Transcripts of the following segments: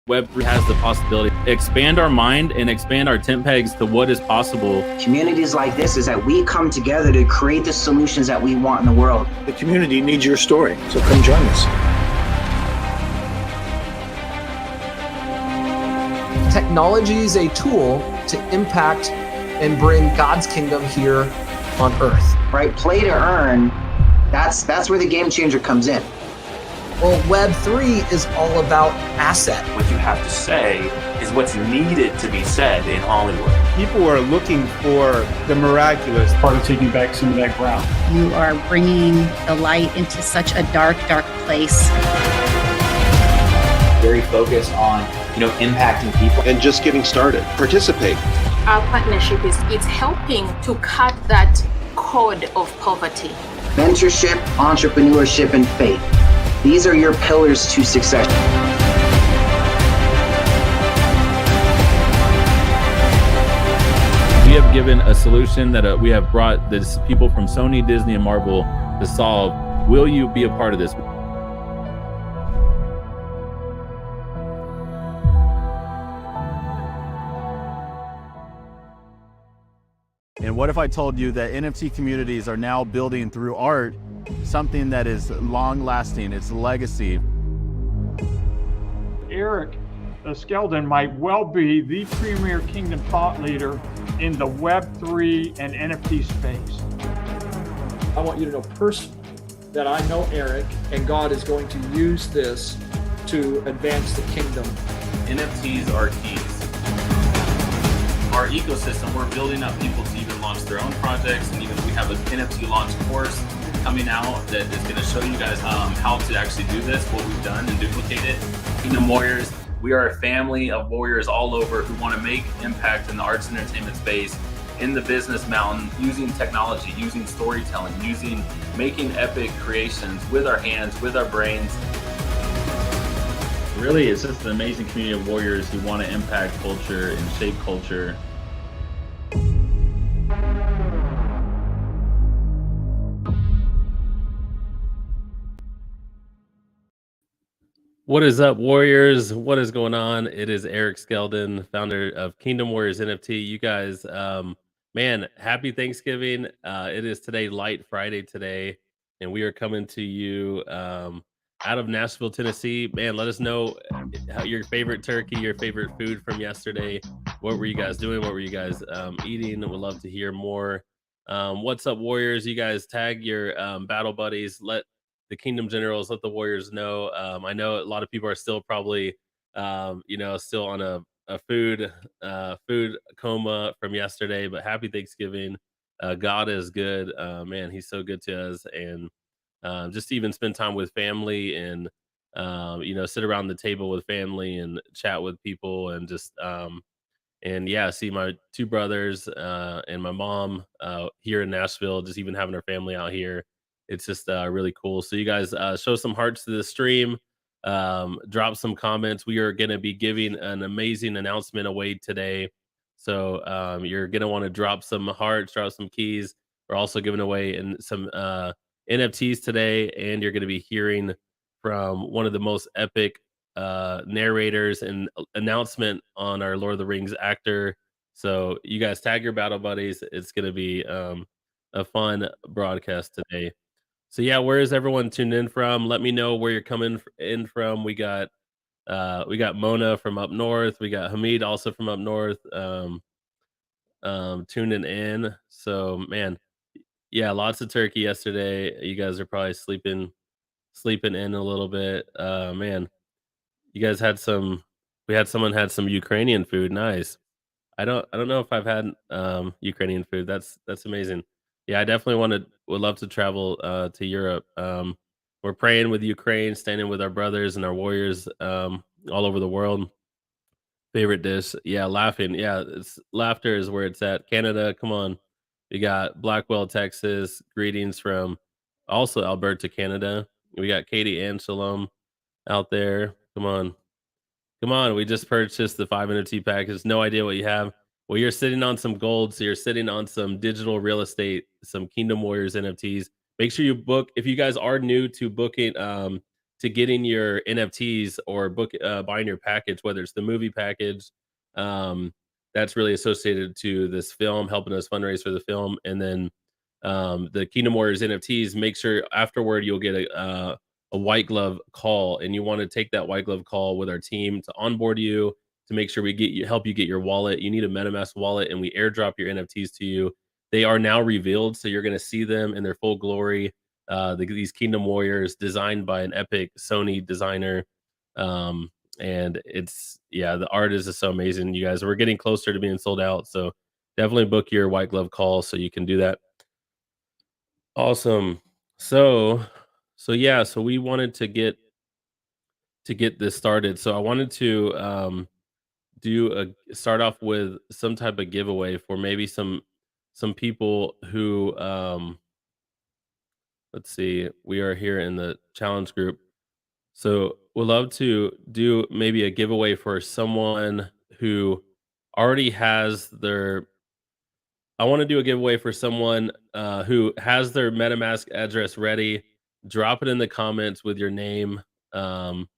Web3 has the possibility to expand our mind and expand our tent pegs to what is possible. Communities like this is that we come together to create the solutions that we want in the world. The community needs your story, so come join us. Technology is a tool to impact and bring God's kingdom here on earth. Right? Play to earn, that's where the game changer comes in. Well, Web3 is all about asset. What you have to say is what's needed to be said in Hollywood. People are looking for the miraculous. Part of taking back some of that ground. You are bringing the light into such a dark, dark place. Very focused on, impacting people. And just getting started. Participate. Our partnership is helping to cut that code of poverty. Mentorship, entrepreneurship, and faith. These are your pillars to success. We have given a solution that we have brought this people from Sony, Disney, and Marvel to solve. Will you be a part of this? And what if I told you that NFT communities are now building through art something that is long-lasting, it's legacy. Eric Skeldon might well be the premier kingdom thought leader in the Web3 and NFT space. I want you to know personally that I know Eric, and God is going to use this to advance the kingdom. NFTs are keys. Our ecosystem, we're building up people to even launch their own projects, and even we have an NFT launch course coming out that is going to show you guys how to actually do this, what we've done, and duplicate it. Kingdom Warriors, we are a family of warriors all over who want to make impact in the arts and entertainment space, in the business mountain, using technology, using storytelling, making epic creations with our hands, with our brains. Really, it's just an amazing community of warriors who want to impact culture and shape culture. What is up, warriors? What is going on? It is Eric Skeldon, founder of Kingdom Warriors NFT. You guys, man, happy Thanksgiving. It is today, Light Friday today, and we are coming to you out of Nashville, Tennessee. Man, let us know your favorite turkey, your favorite food from yesterday. What were you guys doing? What were you guys eating? We'd love to hear more. What's up, warriors? You guys tag your battle buddies. Let the Kingdom Generals, let the warriors know. I know a lot of people are still probably, still on a food coma from yesterday, but happy Thanksgiving. God is good. Man, he's so good to us. And just to even spend time with family and, sit around the table with family and chat with people and just, see my two brothers and my mom here in Nashville, just even having our family out here. It's just really cool. So you guys show some hearts to the stream, drop some comments. We are going to be giving an amazing announcement away today. So you're going to want to drop some hearts, drop some keys. We're also giving away some NFTs today, and you're going to be hearing from one of the most epic narrators and announcement on our Lord of the Rings actor. So you guys tag your battle buddies. It's going to be a fun broadcast today. So yeah, where is everyone tuned in from? Let me know where you're coming in from. We got Mona from up north. We got Hamid also from up north. Tuning in. So man, yeah, lots of turkey yesterday. You guys are probably sleeping in a little bit. Man, you guys had someone had some Ukrainian food. Nice. I don't know if I've had Ukrainian food. That's amazing. Yeah, I definitely would love to travel to Europe. We're praying with Ukraine, standing with our brothers and our warriors all over the world. Favorite dish? Yeah, laughing. Yeah, laughter is where it's at. Canada, come on. We got Blackwell, Texas. Greetings from also Alberta, Canada. We got Katie and Shalom out there. Come on. We just purchased the 5 NFT package. No idea what you have. Well, you're sitting on some gold, so you're sitting on some digital real estate, some Kingdom Warriors NFTs. Make sure you book. If you guys are new to booking, to getting your NFTs or buying your package, whether it's the movie package, um, that's really associated to this film, helping us fundraise for the film, and then the Kingdom Warriors NFTs. Make sure afterward you'll get a white glove call, and you want to take that white glove call with our team to onboard you to make sure we get you help you get your wallet. You need a MetaMask wallet, and we airdrop your NFTs to you. They are now revealed, so you're going to see them in their full glory. These Kingdom Warriors designed by an epic Sony designer. Um, and it's yeah, the art is just so amazing, you guys. We're getting closer to being sold out, so definitely book your white glove call so you can do that. Awesome. So yeah, so we wanted to get this started. So I wanted to do a start off with some type of giveaway for maybe some people who let's see, we are here in the challenge group. So we'd love to do maybe a giveaway for someone who already has their I want to do a giveaway for someone who has their MetaMask address ready. Drop it in the comments with your name. Um,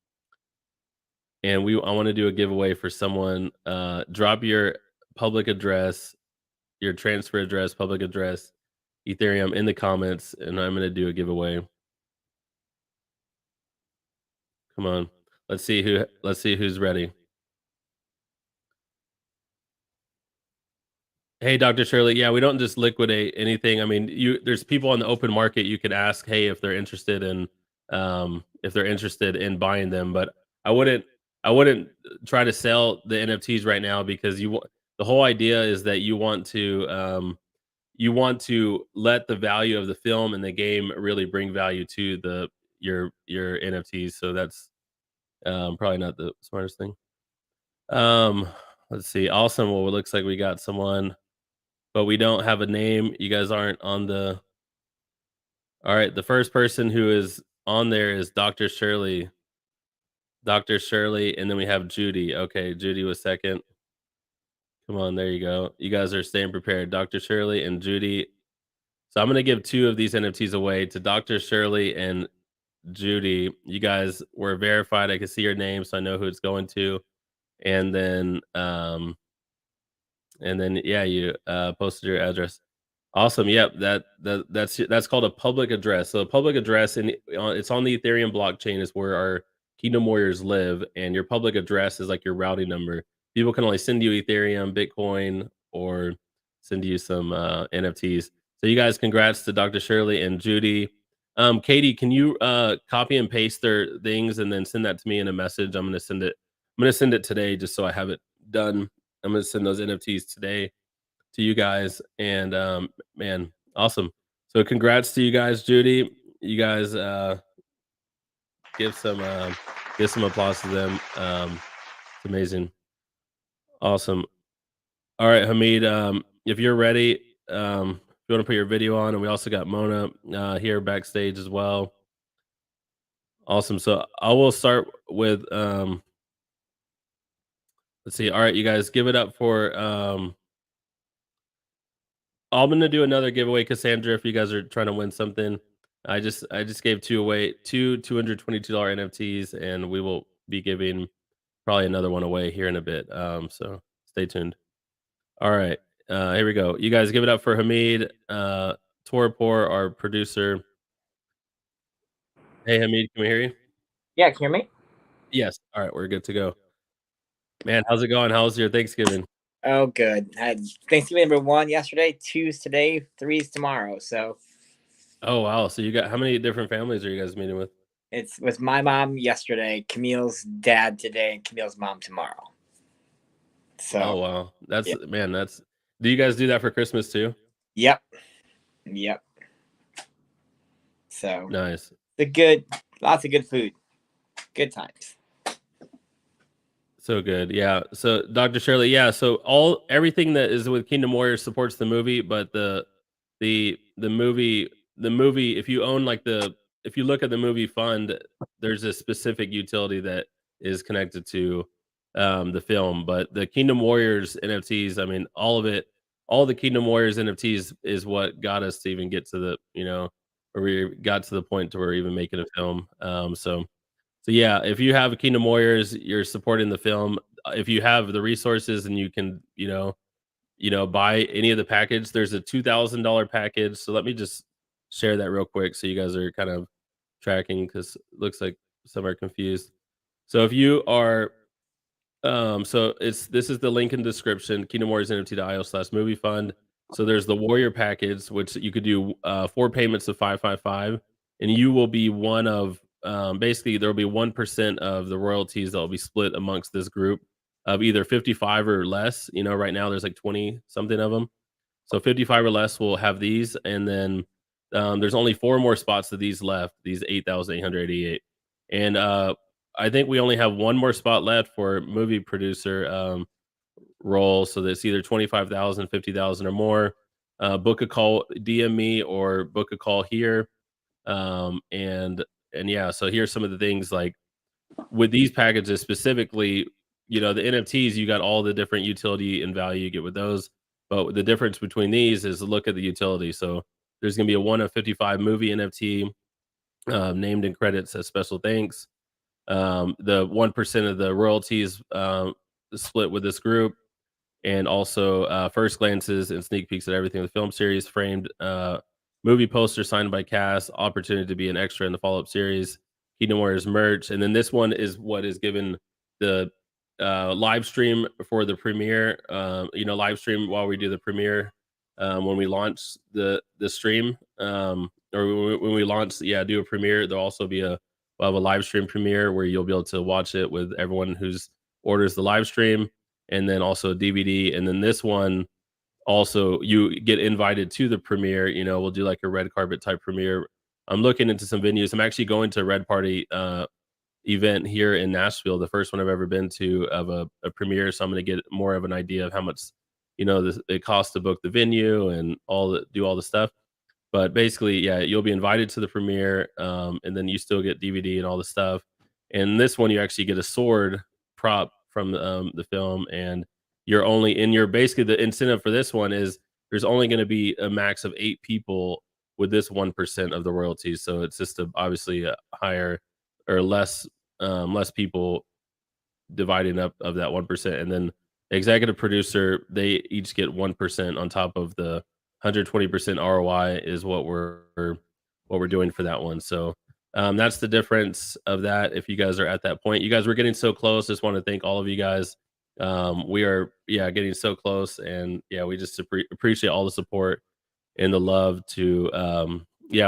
and I want to do a giveaway for someone. Drop your public address, your transfer address, public address, Ethereum in the comments, and I'm going to do a giveaway. Come on. Let's see who's ready. Hey, Dr. Shirley. Yeah, we don't just liquidate anything. I mean, there's people on the open market you could ask, hey, if they're interested in buying them, but I wouldn't I wouldn't try to sell the NFTs right now because the whole idea is that you want to let the value of the film and the game really bring value to your NFTs. So that's probably not the smartest thing. Um, let's see. Awesome. Well, it looks like we got someone, but we don't have a name. You guys aren't on the. All right. The first person who is on there is Dr. Shirley. Dr. Shirley, and then we have Judy. Okay, Judy was second. Come on, there you go. You guys are staying prepared. Dr. Shirley and Judy. So I'm going to give 2 of these NFTs away to Dr. Shirley and Judy. You guys were verified. I can see your name, so I know who it's going to. And then yeah, you posted your address. Awesome. Yep. That's called a public address. So a public address, and it's on the Ethereum blockchain is where our Kingdom Warriors live, and your public address is like your routing number. People can only send you Ethereum, Bitcoin, or send you some NFTs. So you guys, congrats to Dr. Shirley and Judy. Katie, can you copy and paste their things and then send that to me in a message? I'm gonna send it. I'm gonna send it today just so I have it done. I'm gonna send those NFTs today to you guys, and man, awesome. So congrats to you guys, Judy. You guys give some applause to them. It's amazing. Awesome. All right, Hamid, if you're ready, if you want to put your video on, and we also got Mona here backstage as well. Awesome. So I will start with let's see. All right, you guys, give it up for I'm gonna do another giveaway, Cassandra. If you guys are trying to win something, I just gave 2 away, two $222 NFTs, and we will be giving probably another one away here in a bit. So stay tuned. All right, here we go. You guys, give it up for Hamid, Torapor, our producer. Hey, Hamid, can we hear you? Yeah, can you hear me? Yes. All right, we're good to go. Man, how's it going? How's your Thanksgiving? Oh, good. I had Thanksgiving #1 yesterday, 2's today, 3's tomorrow. So. Oh wow! So you got how many different families are you guys meeting with? It's with my mom yesterday, Camille's dad today, and Camille's mom tomorrow. So. Oh wow, man. Do you guys do that for Christmas too? Yep. So nice. Lots of good food, good times. So good, yeah. So Dr. Shirley, yeah. So everything that is with Kingdom Warriors supports the movie, but the movie, if you own if you look at the movie fund, there's a specific utility that is connected to the film. But the Kingdom Warriors NFTs, I mean, all of it, all the Kingdom Warriors NFTs is what got us to even get to the where we got to the point to where we're even making a film. So So yeah, if you have Kingdom Warriors, you're supporting the film. If you have the resources and you can, buy any of the package, there's a $2,000 package. So let me just share that real quick so you guys are kind of tracking because it looks like some are confused. So if you are so this is the link in the description, Kingdom Warriors NFT.io/movie fund. So there's the Warrior package, which you could do 4 payments of 555, and you will be one of basically there will be 1% of the royalties that will be split amongst this group of either 55 or less. Right now there's like 20 something of them. So 55 or less will have these, and then there's only 4 more spots of these left, these 8,888. And I think we only have 1 more spot left for movie producer role. So that's either 25,000, 50,000 or more. Book a call, DM me or book a call here. And yeah, so here's some of the things like with these packages specifically, the NFTs, you got all the different utility and value you get with those. But the difference between these is look at the utility. So there's going to be a 1 of 55 movie NFT named in credits as special thanks. The 1% of the royalties split with this group, and also first glances and sneak peeks at everything in the film series, framed movie poster signed by cast, opportunity to be an extra in the follow-up series, Kingdom Warriors merch, and then this one is what is given the live stream for the premiere. Live stream while we do the premiere when we launch the stream, or when we launch, do a premiere. There'll also be we'll have a live stream premiere where you'll be able to watch it with everyone who's orders the live stream, and then also a DVD. And then this one also you get invited to the premiere. We'll do like a red carpet type premiere. I'm looking into some venues. I'm actually going to a Red Party event here in Nashville, the first one I've ever been to of a premiere. So I'm going to get more of an idea of how much it costs to book the venue and do all the stuff. But basically, yeah, you'll be invited to the premiere, and then you still get DVD and all the stuff. And this one, you actually get a sword prop from the film, and you're only in your basically the incentive for this one is there's only going to be a max of 8 people with this 1% of the royalties. So it's just obviously a higher or less people dividing up of that 1%, and then executive producer, they each get 1% on top of the 120% ROI is what we're doing for that one. So that's the difference of that. If you guys are at that point, you guys were getting so close. Just want to thank all of you guys. We are getting so close, and we just appreciate all the support and the love to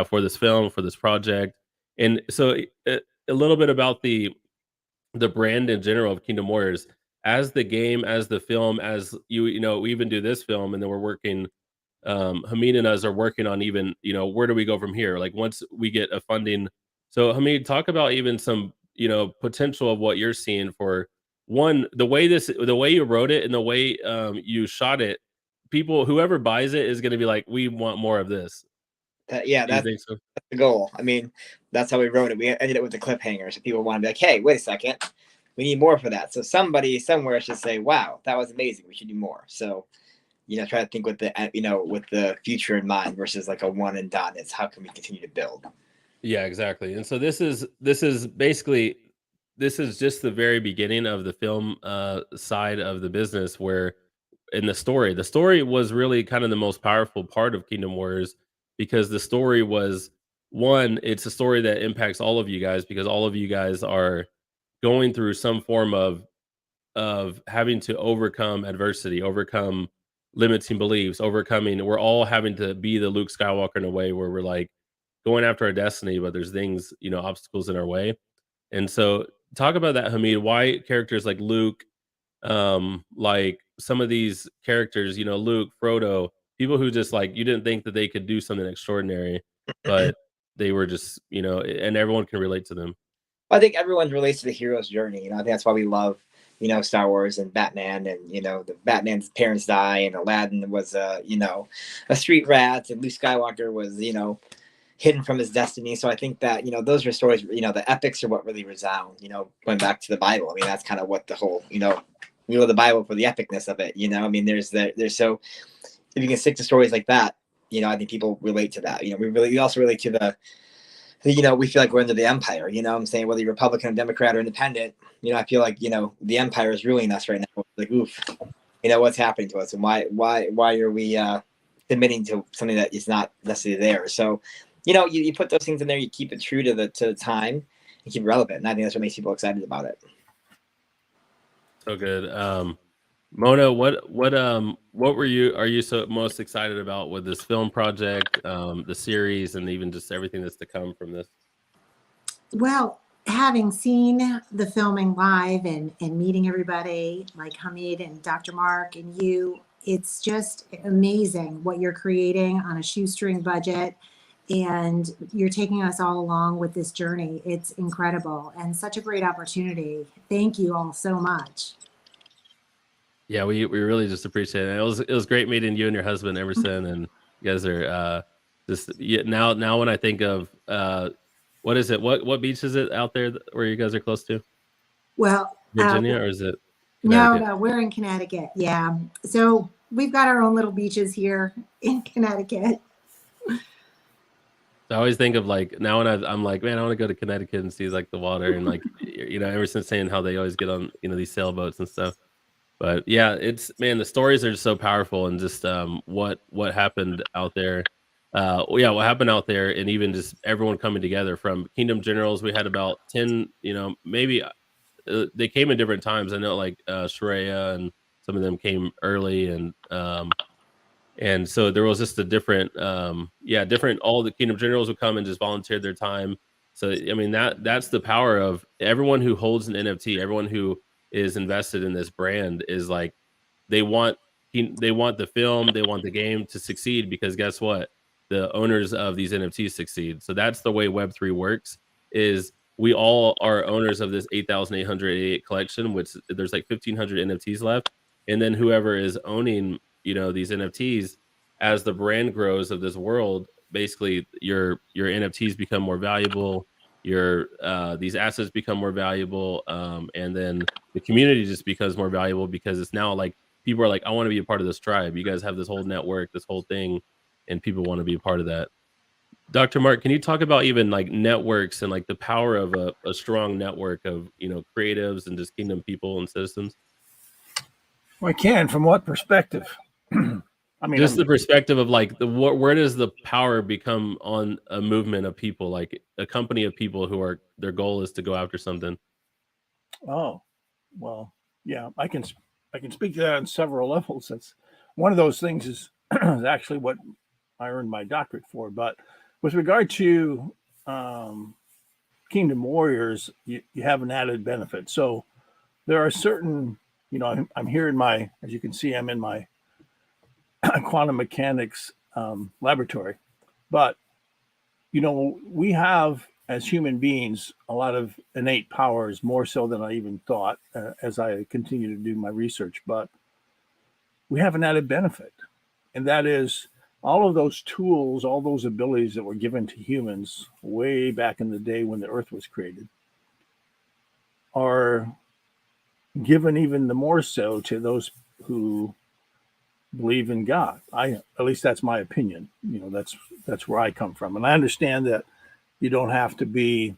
for this film, for this project. And so a little bit about the brand in general of Kingdom Warriors as the game, as the film, as we even do this film, and then we're working. Hamid and us are working on even, where do we go from here? Like once we get a funding. So Hamid, talk about even some, potential of what you're seeing for one, the way you wrote it and the way you shot it, whoever buys it is going to be like, we want more of this. That's the goal. I mean, that's how we wrote it. We ended it with the cliffhanger. So people want to be like, hey, wait a second. We need more for that. So somebody somewhere should say, wow, that was amazing. We should do more. So, try to think with the future in mind versus like a one and done. It's how can we continue to build? Yeah, exactly. And so this is basically, this is just the very beginning of the film side of the business, where in the story was really kind of the most powerful part of Kingdom Warriors, because the story was it's a story that impacts all of you guys, because all of you guys are going through some form of having to overcome adversity, overcome limiting beliefs, we're all having to be the Luke Skywalker in a way where we're like going after our destiny, but there's things, obstacles in our way. And so talk about that, Hamid, why characters like Luke, like some of these characters, Luke, Frodo, people who just like, you didn't think that they could do something extraordinary, but they were just, and everyone can relate to them. I think everyone relates to the hero's journey. I think that's why we love, Star Wars and Batman, and, the Batman's parents die, and Aladdin was, a street rat, and Luke Skywalker was, hidden from his destiny. So I think that, those are stories, the epics are what really resound, going back to the Bible. I mean, that's kind of what the whole, we love the Bible for the epicness of it. I mean, there's so if you can stick to stories like that, I think people relate to that. We also relate to the we feel like we're under the empire. You know what I'm saying? Whether you're Republican, Democrat, or Independent, I feel like, the empire is ruling us right now. Like, oof, what's happening to us, and why are we submitting to something that is not necessarily there? So, you put those things in there, you keep it true to the time, and keep it relevant. And I think that's what makes people excited about it. So good. Mona, what are you so most excited about with this film project, the series, and even just everything that's to come from this? Well, having seen the filming live and meeting everybody like Hamid and Dr. Mark and you, it's just amazing what you're creating on a shoestring budget. And you're taking us all along with this journey. It's incredible and such a great opportunity. Thank you all so much. Yeah, we really just appreciate it. It was great meeting you and your husband, Emerson, and you guys are now when I think of what is it? What beach is it out there where you guys are close to? Well, Virginia, or is it Connecticut? No, we're in Connecticut. Yeah. So we've got our own little beaches here in Connecticut. I always think of like now when I'm like, man, I want to go to Connecticut and see like the water and like Emerson's saying how they always get on these sailboats and stuff. But yeah, the stories are just so powerful, and just what happened out there. What happened out there, and even just everyone coming together from Kingdom Generals. We had about 10, maybe they came in different times. I know like Shreya and some of them came early, and so there was just a different, all the Kingdom Generals would come and just volunteer their time. So, I mean, that's the power of everyone who holds an NFT, everyone who is invested in this brand is like, they want the film, they want the game to succeed, because guess what? The owners of these NFTs succeed. So that's the way Web3 works, is we all are owners of this 8,888 collection, which there's like 1,500 NFTs left. And then whoever is owning these NFTs, as the brand grows of this world, basically your NFTs become more valuable, these assets become more valuable, and then the community just becomes more valuable, because it's now like people are like, I want to be a part of this tribe. You guys have this whole network, this whole thing, and people want to be a part of that. Dr. Mark, can you talk about even like networks and like the power of a strong network of creatives and just Kingdom people and citizens? Well, I can. From what perspective? I mean, just the perspective of like where does the power become on a movement of people, like a company of people who are, their goal is to go after something? Oh, well, yeah, I can speak to that on several levels. That's one of those things is actually what I earned my doctorate for. But with regard to Kingdom Warriors, you have an added benefit. So there are certain, I'm here in my, as you can see, I'm in my quantum mechanics laboratory, but we have, as human beings, a lot of innate powers, more so than I even thought as I continue to do my research. But we have an added benefit, and that is all of those tools, all those abilities that were given to humans way back in the day when the earth was created are given even the more so to those who believe in God. At least that's my opinion. That's where I come from. And I understand that you don't have to be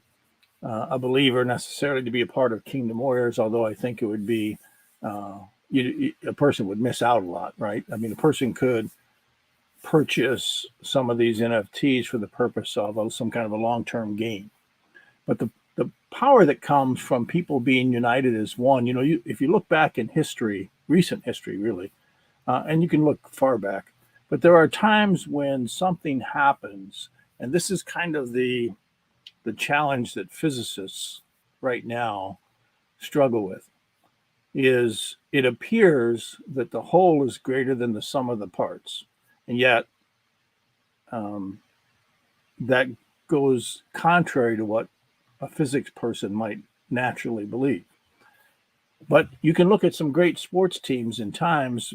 a believer necessarily to be a part of Kingdom Warriors, although I think it would be, a person would miss out a lot, right? I mean, a person could purchase some of these NFTs for the purpose of some kind of a long-term gain. But the power that comes from people being united as one, if you look back in history, recent history, really, and you can look far back, but there are times when something happens, and this is kind of the challenge that physicists right now struggle with, is it appears that the whole is greater than the sum of the parts, and yet that goes contrary to what a physics person might naturally believe. But you can look at some great sports teams in times.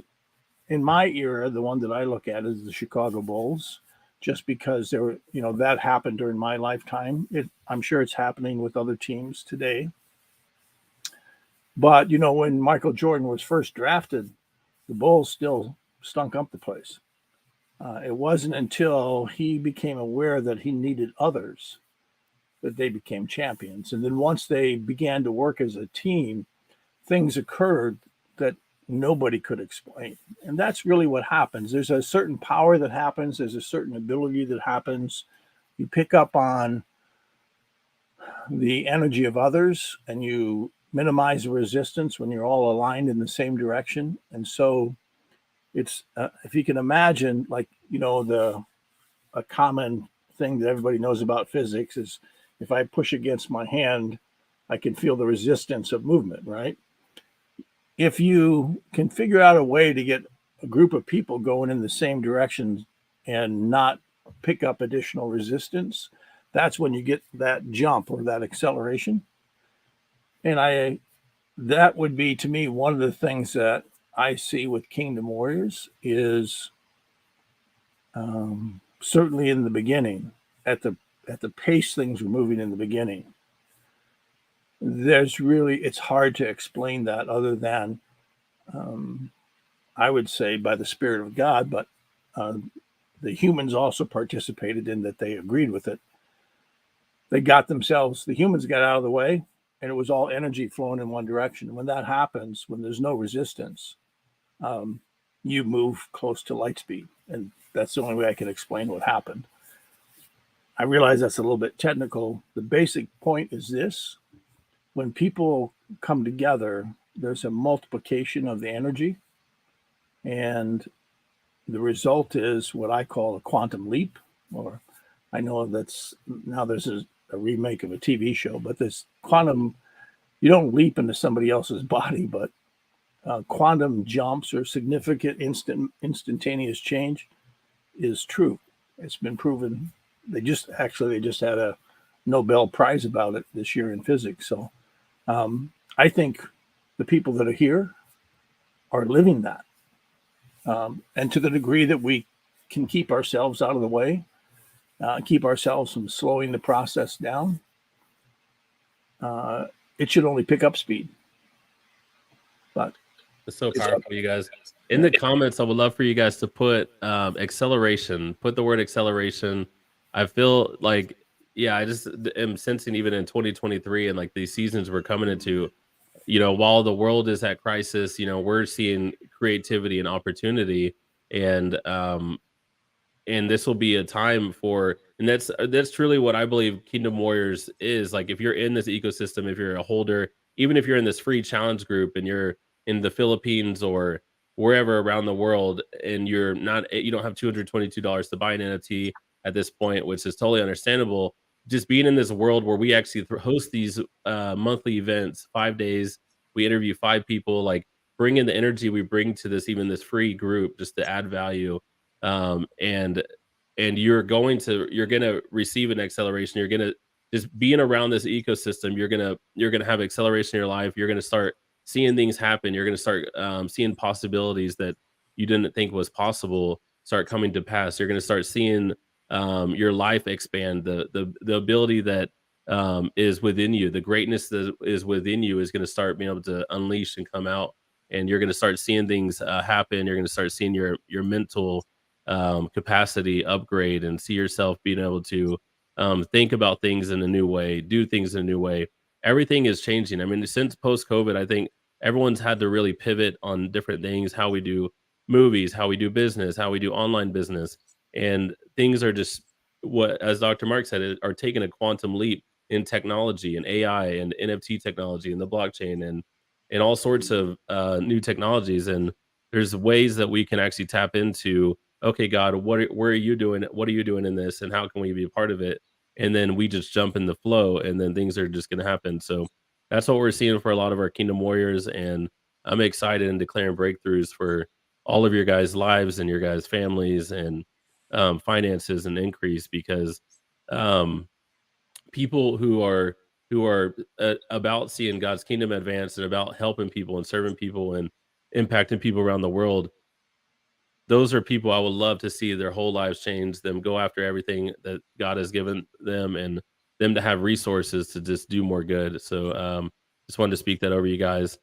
In my era, the one that I look at is the Chicago Bulls, just because that happened during my lifetime. I'm sure it's happening with other teams today. But, when Michael Jordan was first drafted, the Bulls still stunk up the place. It wasn't until he became aware that he needed others that they became champions. And then once they began to work as a team, things occurred that nobody could explain. And that's really what happens. There's a certain power that happens, there's a certain ability that happens. You pick up on the energy of others and you minimize the resistance when you're all aligned in the same direction. And so it's if you can imagine, like, you know, a common thing that everybody knows about physics is if I push against my hand, I can feel the resistance of movement, right? If you can figure out a way to get a group of people going in the same direction and not pick up additional resistance, that's when you get that jump or that acceleration. And that would be, to me, one of the things that I see with Kingdom Warriors is certainly in the beginning, at the pace things were moving in the beginning, it's hard to explain that other than I would say by the Spirit of God, but the humans also participated in that. They agreed with it. The humans got out of the way, and it was all energy flowing in one direction. And when that happens, when there's no resistance, you move close to light speed. And that's the only way I can explain what happened. I realize that's a little bit technical. The basic point is this: when people come together, there's a multiplication of the energy, and the result is what I call a quantum leap. Or I know there's a remake of a TV show, but this quantum, you don't leap into somebody else's body, but quantum jumps or significant instantaneous change is true. It's been proven. They just had a Nobel Prize about it this year in physics. So I think the people that are here are living that. And to the degree that we can keep ourselves out of the way, keep ourselves from slowing the process down, it should only pick up speed. But it's so powerful, you guys. In the comments, I would love for you guys to put acceleration. Put the word acceleration. I feel like, yeah, I just am sensing even in 2023 and like these seasons we're coming into, you know, while the world is at crisis, you know, we're seeing creativity and opportunity, and this will be a time for, and that's truly what I believe Kingdom Warriors is. Like, if you're in this ecosystem, if you're a holder, even if you're in this free challenge group and you're in the Philippines or wherever around the world, and you don't have $222 to buy an NFT at this point, which is totally understandable. Just being in this world where we actually host these monthly events, 5 days, we interview 5 people, like bring in the energy we bring to this, even this free group, just to add value. And you're gonna receive an acceleration. You're gonna, just being around this ecosystem, you're gonna have acceleration in your life. You're gonna start seeing things happen. You're gonna start seeing possibilities that you didn't think was possible start coming to pass. You're gonna start seeing your life expand. The ability that is within you, the greatness that is within you, is going to start being able to unleash and come out, and you're going to start seeing things happen. You're going to start seeing your mental capacity upgrade, and see yourself being able to think about things in a new way, do things in a new way. Everything is changing. I mean, since post-COVID, I think everyone's had to really pivot on different things: how we do movies, how we do business, how we do online business. And things are just, what, as Dr. Mark said, are taking a quantum leap in technology and AI and NFT technology and the blockchain and all sorts of new technologies. And there's ways that we can actually tap into, okay, God, where are you doing? What are you doing in this? And how can we be a part of it? And then we just jump in the flow, and then things are just going to happen. So that's what we're seeing for a lot of our Kingdom Warriors. And I'm excited and declaring breakthroughs for all of your guys' lives and your guys' families and finances and increase, because people who are about seeing God's kingdom advance and about helping people and serving people and impacting people around the world, those are people I would love to see their whole lives change, them go after everything that God has given them, and them to have resources to just do more good. So just wanted to speak that over you guys,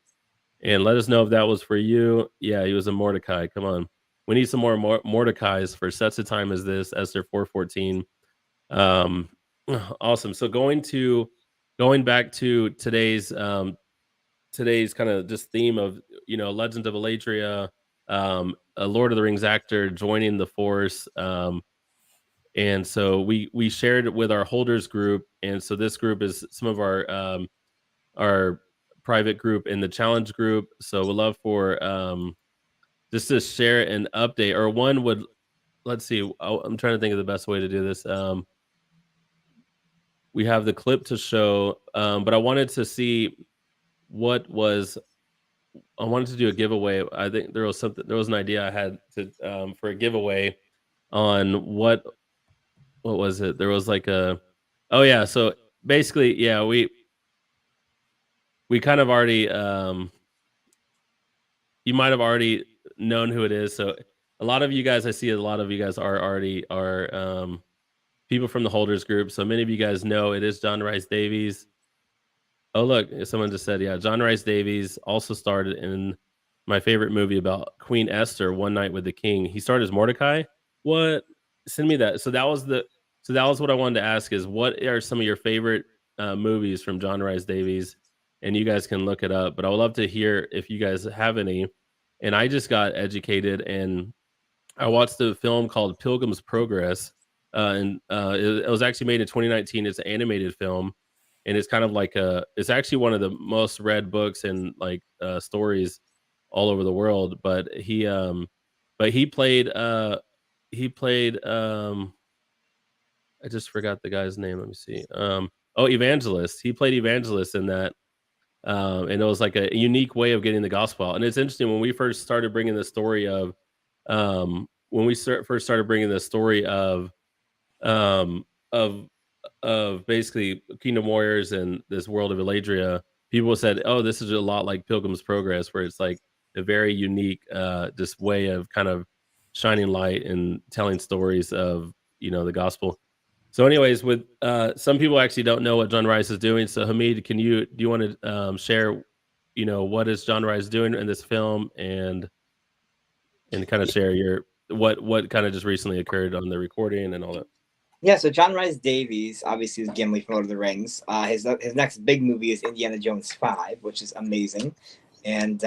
and let us know if that was for you. Yeah, he was a Mordecai. Come on. We need some more Mordecais for such a time as this. Esther 4:14. Awesome. So going back to today's kind of just theme of Legends of Ileydria, a Lord of the Rings actor joining the force, and so we shared it with our holders group, and so this group is some of our private group in the challenge group. So we'd love for just to share an update, or one would, let's see, I'm trying to think of the best way to do this. We have the clip to show, but I wanted to see what was I wanted to do a giveaway. I think there was an idea I had to for a giveaway on what was it? There was like a oh yeah, so basically, yeah, we kind of already you might have already known who it is. So a lot of you guys, I see a lot of you guys are already are people from the holders group. So many of you guys know it is John Rhys Davies. Oh, look, someone just said, yeah, John Rhys Davies also starred in my favorite movie about Queen Esther, One Night with the King. He starred as Mordecai. What? Send me that. So that was what I wanted to ask is what are some of your favorite movies from John Rhys Davies? And you guys can look it up, but I would love to hear if you guys have any. And I just got educated and I watched a film called Pilgrim's Progress, it was actually made in 2019. It's an animated film, and it's kind of like it's actually one of the most read books and like stories all over the world. But he played I just forgot the guy's name. Let me see. Evangelist. He played Evangelist in that. And it was like a unique way of getting the gospel out. And it's interesting when we first started bringing the story of first started bringing the story um, of basically Kingdom Warriors and this world of Ileydria, people said, "Oh, this is a lot like Pilgrim's Progress, where it's like a very unique, just way of kind of shining light and telling stories of the gospel." So, anyways, with some people actually don't know what John Rhys is doing. So, Hamid, do you want to share, what is John Rhys doing in this film and kind of share your what kind of just recently occurred on the recording and all that. Yeah, so John Rhys Davies obviously is Gimli from Lord of the Rings. His next big movie is Indiana Jones 5, which is amazing, and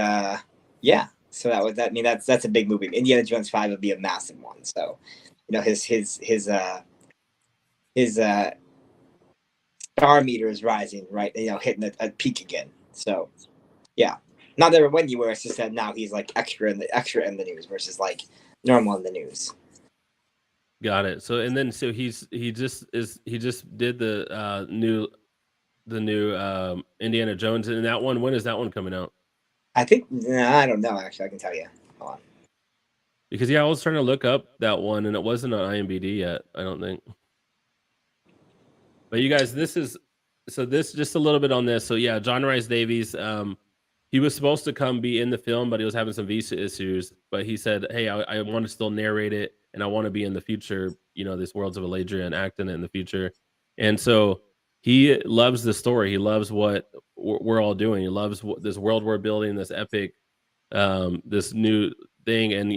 yeah, so that's a big movie. Indiana Jones 5 would be a massive one. So, his star meter is rising, right? Hitting a peak again. So, yeah, not there Wendy where it's just that now he's like extra in the news versus like normal in the news. Got it. So and then he just did the new Indiana Jones, and that one, when is that one coming out? I think I don't know, actually. I can tell you. Hold on. Because I was trying to look up that one and it wasn't on IMDb yet, I don't think. But you guys, this just a little bit on this. So yeah, John Rhys Davies, he was supposed to come be in the film, but he was having some visa issues. But he said, "Hey, I want to still narrate it, and I want to be in the future. This Worlds of Ileydria and act in it in the future." And so he loves the story. He loves what we're all doing. He loves this world we're building, this epic, this new thing. And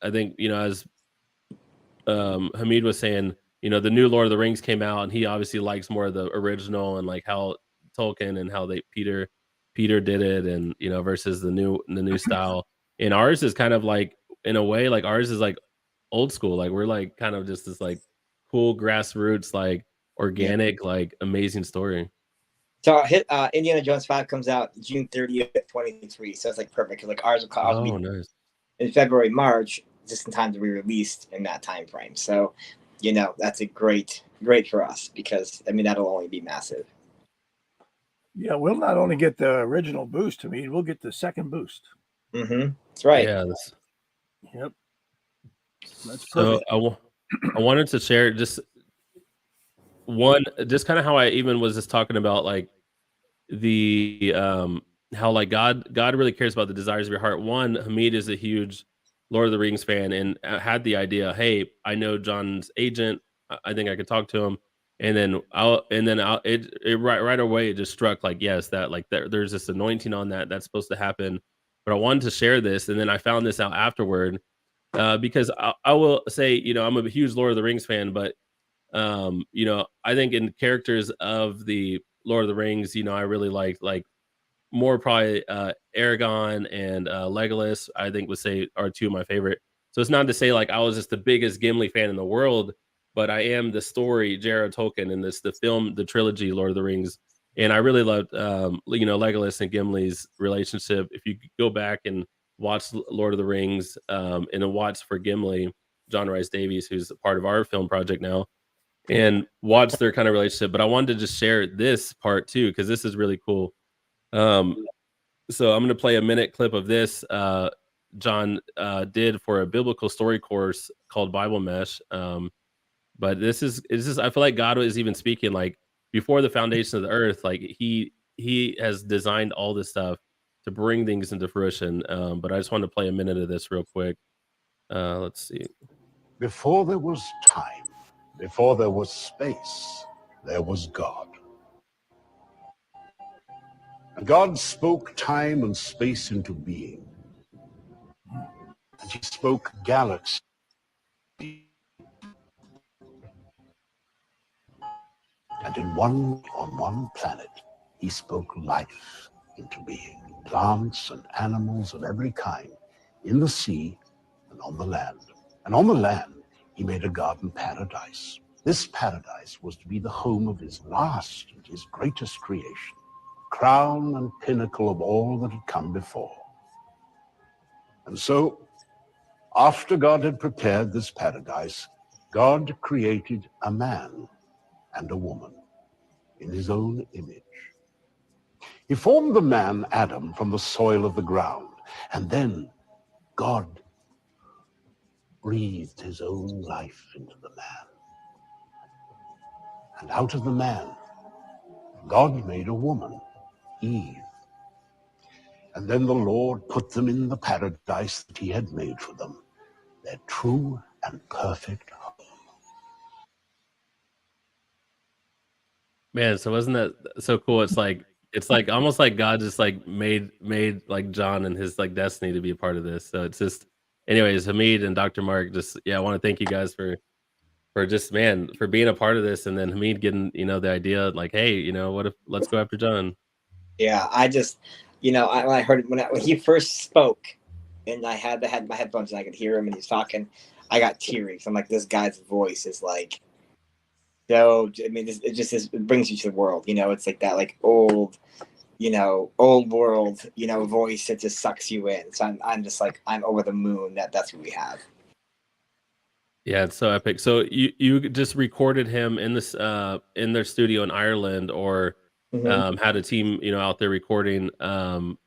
I think as Hamid was saying, the new Lord of the Rings came out, and he obviously likes more of the original and like how Tolkien and how Peter did it, and versus the new style. And ours is kind of like, in a way, like ours is like old school. Like we're like kind of just this like cool grassroots, like organic, like amazing story. So Indiana Jones 5 comes out June 30th, 2023. So it's like perfect because like ours will be nice. In February, March, just in time to be released in that time frame. So that's a great for us because that'll only be massive. Yeah, we'll not only get the original boost, we'll get the second boost. Mm-hmm. That's right. Yeah. Yep. That's so perfect. I wanted to share just kind of how I even was just talking about like the how like God really cares about the desires of your heart. One, Hamid is a huge Lord of the Rings fan and had the idea, hey, I know John's agent. I think I could talk to him. And then right away it just struck like, yes, that like there's this anointing on that's supposed to happen. But I wanted to share this, and then I found this out afterward because I will say, I'm a huge Lord of the Rings fan, but You know, I think in characters of the Lord of the Rings, you know, I really like more probably Aragon and Legolas. I think would say are two of my favorite. So it's not to say like I was just the biggest Gimli fan in the world, but I am the story J.R.R. Tolkien and the film, the trilogy Lord of the Rings, and I really loved you know, Legolas and Gimli's relationship. If you go back and watch Lord of the Rings and then watch for Gimli, John Rhys Davies, who's a part of our film project now, and watch their kind of relationship. But I wanted to just share this part too because this is really cool. Um, so I'm going to play a minute clip of this. John did for a biblical story course called Bible Mesh. But this is it's just I feel like God was even speaking like before the foundation of the earth. Like he has designed all this stuff to bring things into fruition. But I just wanted to play a minute of this real quick. Let's see. Before there was time, before there was space, there was God. And God spoke time and space into being. And he spoke galaxies. And on one planet, he spoke life into being. Plants and animals of every kind, in the sea and on the land. And on the land, he made a garden paradise. This paradise was to be the home of his last and his greatest creation, crown and pinnacle of all that had come before. And so, after God had prepared this paradise, God created a man and a woman in his own image. He formed the man, Adam, from the soil of the ground, and then God breathed his own life into the man. And out of the man, God made a woman, Eve. And then the Lord put them in the paradise that he had made for them, their true and perfect home. Man, so wasn't that so cool? It's like almost like God just like made like John and his like destiny to be a part of this. So it's just anyways, Hamid and Dr. Mark, just I want to thank you guys for just man for being a part of this, and then Hamid getting, you know, the idea like, hey, you know, what if let's go after John. Yeah, I just, you know, when I heard when he first spoke, and I had my headphones and I could hear him and he's talking, I got teary. So I'm like, this guy's voice is like, so I mean, it brings you to the world. You know, it's like that like old, you know, old world, you know, voice that just sucks you in. So I'm just like I'm over the moon that's what we have. Yeah, it's so epic. So you just recorded him in this in their studio in Ireland, or had a team, you know, out there recording. And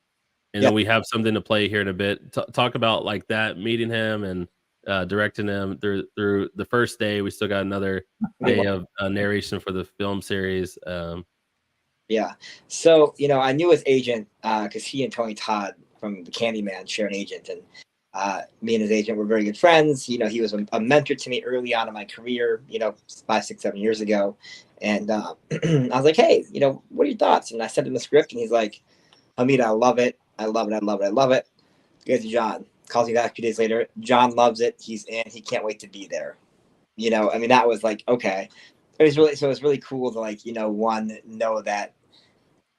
then we have something to play here in a bit. Talk about like that meeting him and directing him through the first day. We still got another day of narration for the film series. Yeah. So, you know, I knew his agent because he and Tony Todd from the Candyman share an agent, and me and his agent were very good friends. You know, he was a mentor to me early on in my career, you know, 5, 6, 7 years ago. And I was like, hey, you know, what are your thoughts? And I sent him the script, and he's like, Hamid, I love it. I love it. I love it. I love it. Goes to John. Calls me back a few days later. John loves it. He's in. He can't wait to be there. You know, I mean, that was like, okay. It was really cool to like, you know, know that,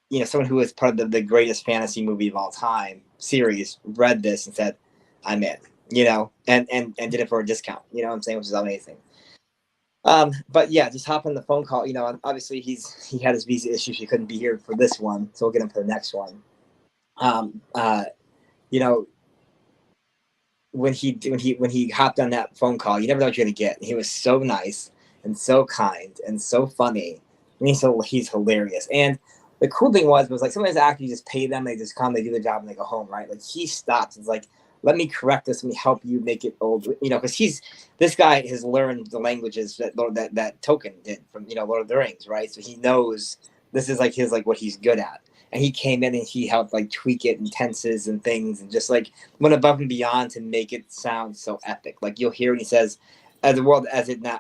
you know, someone who was part of the greatest fantasy movie of all time series read this and said, I'm in, you know, and did it for a discount, you know what I'm saying, which is amazing. But yeah, just hop on the phone call, you know, and obviously he had his visa issues. He couldn't be here for this one. So we'll get him for the next one. You know, when he hopped on that phone call, you never know what you're gonna get. He was so nice and so kind and so funny, and he's hilarious. And the cool thing was like sometimes actors, you just pay them, they just come, they do their job, and they go home, right? Like he stops. It's like, let me correct this. Let me help you make it old, you know, because this guy has learned the languages that Tolkien did from, you know, Lord of the Rings, right? So he knows this is like what he's good at. And he came in and he helped like tweak it and tenses and things, and just like went above and beyond to make it sound so epic. Like you'll hear when he says, "As the world as now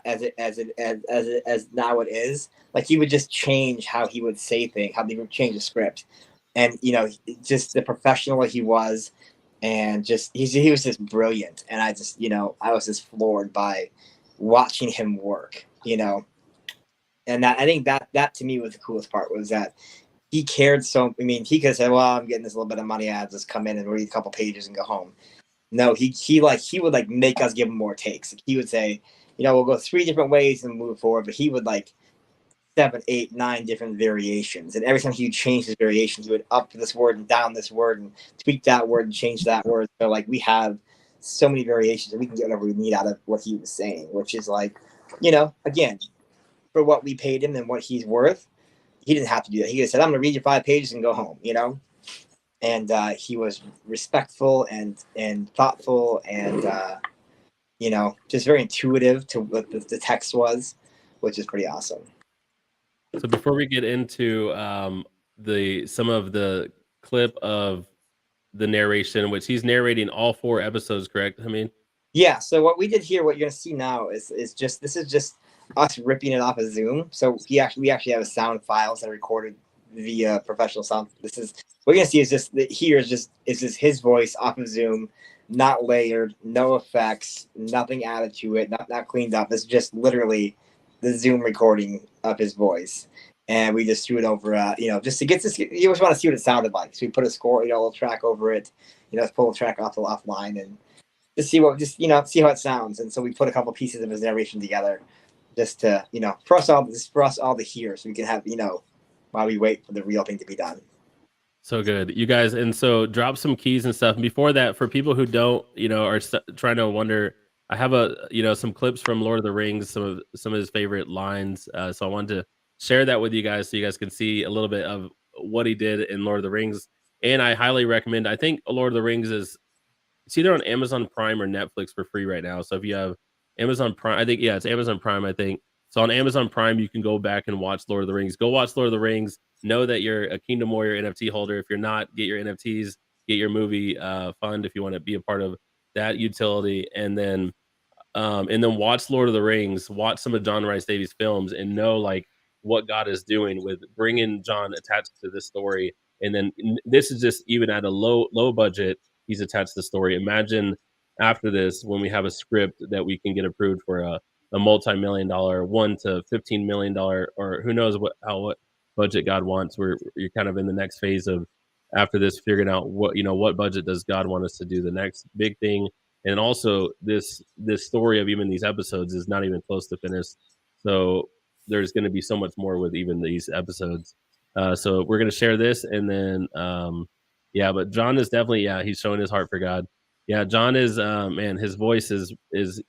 it is," like he would just change how he would say things, how they would change the script, and you know, just the professional that he was, and just he was just brilliant. And I just, you know, I was just floored by watching him work, you know, And that, I think that to me was the coolest part, was that he cared so. I mean, he could have said, "Well, I'm getting this little bit of money. I'll just come in and read a couple pages and go home." No, he would like make us give him more takes. Like, he would say, we'll go 3 different ways and move forward, but he would like 7, 8, 9 different variations, and every time he would change his variations, he would up this word and down this word and tweak that word and change that word. So like we have so many variations, and we can get whatever we need out of what he was saying, which is like, again, for what we paid him and what he's worth, he didn't have to do that. He could have said, "I'm going to read you 5 pages and go home," And he was respectful and thoughtful and just very intuitive to what the text was, which is pretty awesome. So before we get into some of the clip of the narration, which he's narrating all 4 episodes, correct? I mean, yeah. So what we did here, what you're gonna see now is just us ripping it off of Zoom. So we actually have a sound files that are recorded via professional sound. This is what you're gonna see is just his voice off of Zoom, not layered, no effects, nothing added to it, not cleaned up. It's just literally the Zoom recording of his voice. And we just threw it over, just to get this. You always want to see what it sounded like. So we put a score, a little track over it, pull the track offline and just see see how it sounds. And so we put a couple pieces of his narration together, just to, for us all to hear, so we can have, while we wait for the real thing to be done. So good, you guys. And so drop some keys and stuff. And before that, for people who don't, are trying to wonder, I have some clips from Lord of the Rings, some of his favorite lines. So I wanted to share that with you guys so you guys can see a little bit of what he did in Lord of the Rings. And I highly recommend, I think Lord of the Rings it's either on Amazon Prime or Netflix for free right now. So if you have Amazon Prime, I think, yeah, it's Amazon Prime, I think. So on Amazon Prime, you can go back and watch Lord of the Rings. Go watch Lord of the Rings. Know that you're a Kingdom Warrior NFT holder. If you're not, get your NFTs, get your movie fund if you want to be a part of that utility. And then watch Lord of the Rings, watch some of John Rhys Davies' films, and know like what God is doing with bringing John attached to this story. And then this is just even at a low budget, he's attached to the story. Imagine after this, when we have a script that we can get approved for a multi-million-dollar, $1 to $15 million, or who knows what budget God wants. You're kind of in the next phase of, after this, figuring out what budget does God want us to do, the next big thing. And also this story of even these episodes is not even close to finished. So there's going to be so much more with even these episodes. So we're going to share this, and then but John is definitely, he's showing his heart for God. Yeah, John is man, his voice is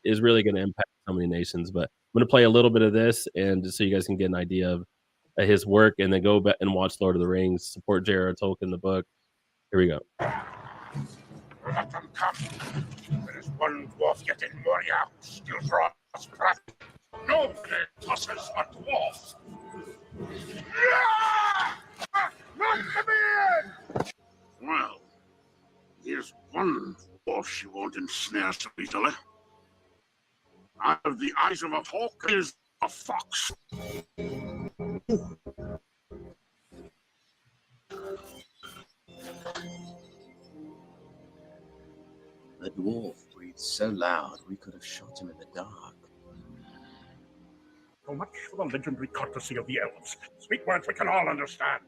really going to impact so many nations. But I'm going to play a little bit of this, and just so you guys can get an idea of his work, and then go back and watch Lord of the Rings, support J.R.R. Tolkien, the book. Here we go. Let them come. There is one dwarf yet in Moria who still draws breath. Nobody tosses a dwarf. Not come in! Well, here's one dwarf she won't ensnare so easily. Out of the eyes of a hawk is a fox. The dwarf breathed so loud we could have shot him in the dark. So much for the legendary courtesy of the elves. Speak words we can all understand.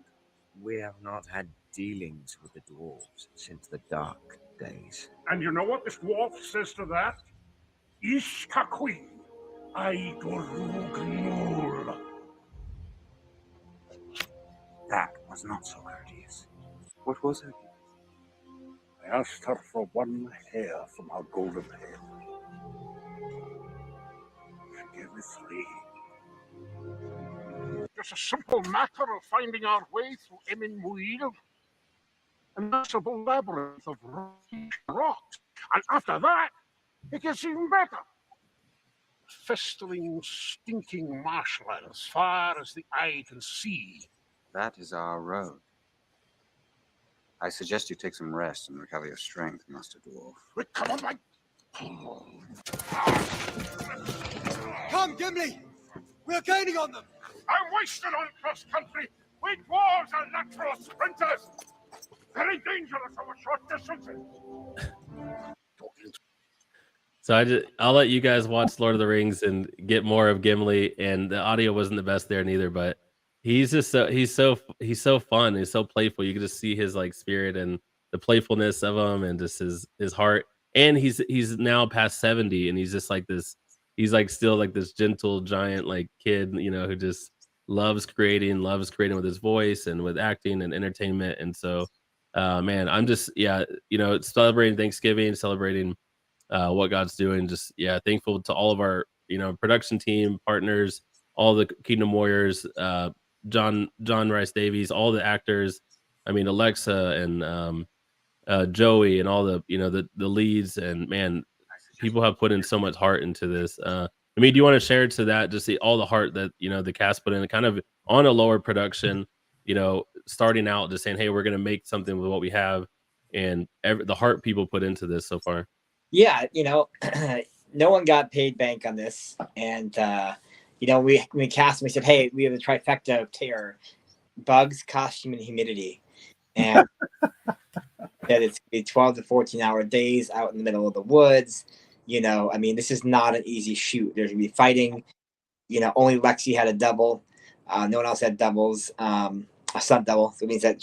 We have not had dealings with the dwarves since the dark days. And you know what this dwarf says to that? Ishkakui, Aigorugul. That was not so courteous. What was her gift? I asked her for one hair from her golden head. She gave me 3. Just a simple matter of finding our way through Emin Muil. A massive labyrinth of rocks. And after that, it gets even better. Festering, stinking marshland as far as the eye can see. That is our road. I suggest you take some rest and recover your strength, Master Dwarf. Recover my... Come, Gimli! We're gaining on them! I'm wasted on cross country. We dwarves are natural sprinters. Very dangerous over short distances. So I'll let you guys watch Lord of the Rings and get more of Gimli, and the audio wasn't the best there neither, but he's so fun, he's so playful. You can just see his like spirit and the playfulness of him and just his heart. And he's now past 70 and he's just like this he's like still like this gentle giant like kid, who just loves creating with his voice and with acting and entertainment. And so man, I'm just celebrating Thanksgiving, celebrating what God's doing. Just thankful to all of our production team partners, all the Kingdom Warriors, John Rhys Davies, all the actors. I mean Alexa and Joey and all the the leads. And man, people have put in so much heart into this. I mean, do you want to share to that just all the heart that the cast put in, kind of on a lower production, starting out, just saying, hey, we're gonna make something with what we have, and the heart people put into this so far. Yeah, no one got paid bank on this, and we cast and we said, hey, we have the trifecta of terror: bugs, costume, and humidity, and that it's 12 to 14-hour days out in the middle of the woods. I mean, this is not an easy shoot. There's gonna be fighting. Only Lexi had a double. No one else had doubles. A stunt double. So it means that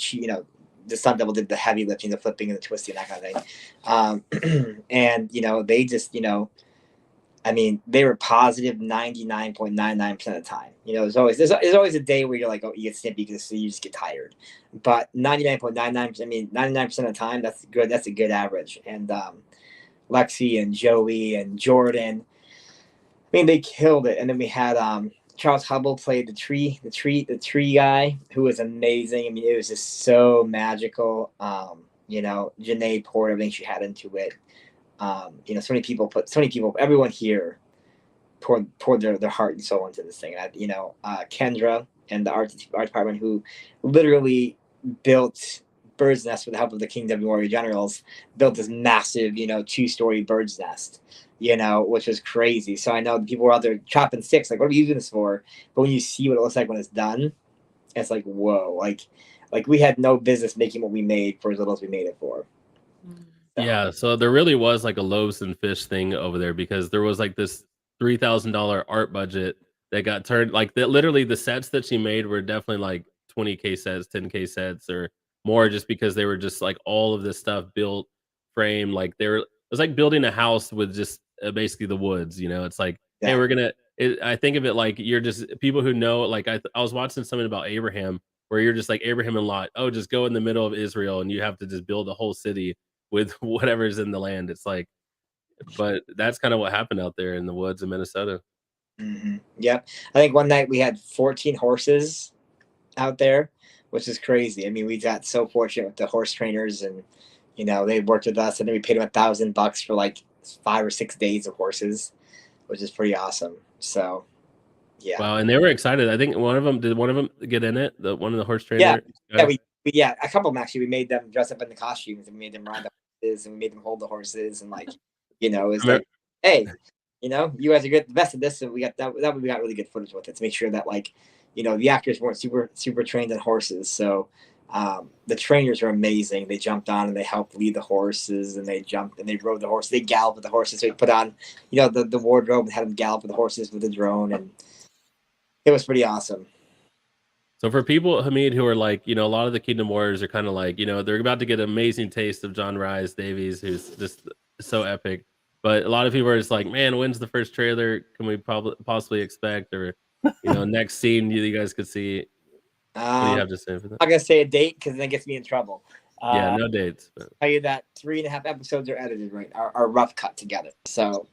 the stunt double did the heavy lifting, the flipping, and the twisting, that kind of thing. And they just I mean, they were positive 99.99% of the time. There's always a day where you're like, oh, you get snippy because you just get tired. But 99.99%, I mean, 99% of the time, that's good. That's a good average. And Lexi and Joey and Jordan, I mean, they killed it. And then we had Charles Hubble played the tree guy, who was amazing. I mean, it was just so magical. Janae poured everything she had into it. So many people, everyone here poured their heart and soul into this thing. Kendra and the art department, who literally built Bird's Nest with the help of the Kingdom Warrior Generals, built this massive, 2-story bird's nest, which was crazy. So I know people were out there chopping sticks, like, what are we using this for? But when you see what it looks like when it's done, it's like, whoa, like we had no business making what we made for as little as we made it for. Yeah, so there really was like a loaves and fish thing over there, because there was like this $3,000 art budget that got turned like that. Literally, the sets that she made were definitely like 20K sets, 10K sets, or more, just because they were just like all of this stuff built, frame. Like it was like building a house with just basically the woods. It's like, hey, we're gonna. I think of it like you're just people who know. Like I was watching something about Abraham, where you're just like Abraham and Lot. Oh, just go in the middle of Israel, and you have to just build a whole city with whatever's in the land. It's like, but that's kind of what happened out there in the woods of Minnesota. Mm-hmm. Yep. I think one night we had 14 horses out there, which is crazy. I mean, we got so fortunate with the horse trainers, and they worked with us, and then we paid them $1,000 for like 5 or 6 days of horses, which is pretty awesome. So yeah. Wow, and they were excited. I think one of them get in it. One of the horse trainer. Yeah, a couple of them actually. We made them dress up in the costumes, and we made them ride the horses, and we made them hold the horses, and like, it's like, hey, you guys are good, the best of this, and we got that. We got really good footage with it to make sure that like, the actors weren't super trained on horses, so the trainers are amazing. They jumped on and they helped lead the horses, and they jumped and they rode the horses. They galloped with the horses. So we put on, the wardrobe and had them gallop with the horses with the drone, and it was pretty awesome. So for people, Hamid, who are like, a lot of the Kingdom Warriors are kind of like, they're about to get an amazing taste of John Rhys Davies, who's just so epic. But a lot of people are just like, man, when's the first trailer can we possibly expect? Or, next scene you guys could see. What do you have to say for that? I'm not going to say a date because that gets me in trouble. Yeah, no dates. But I'll tell you that 3.5 episodes are edited, right? Are rough cut together. So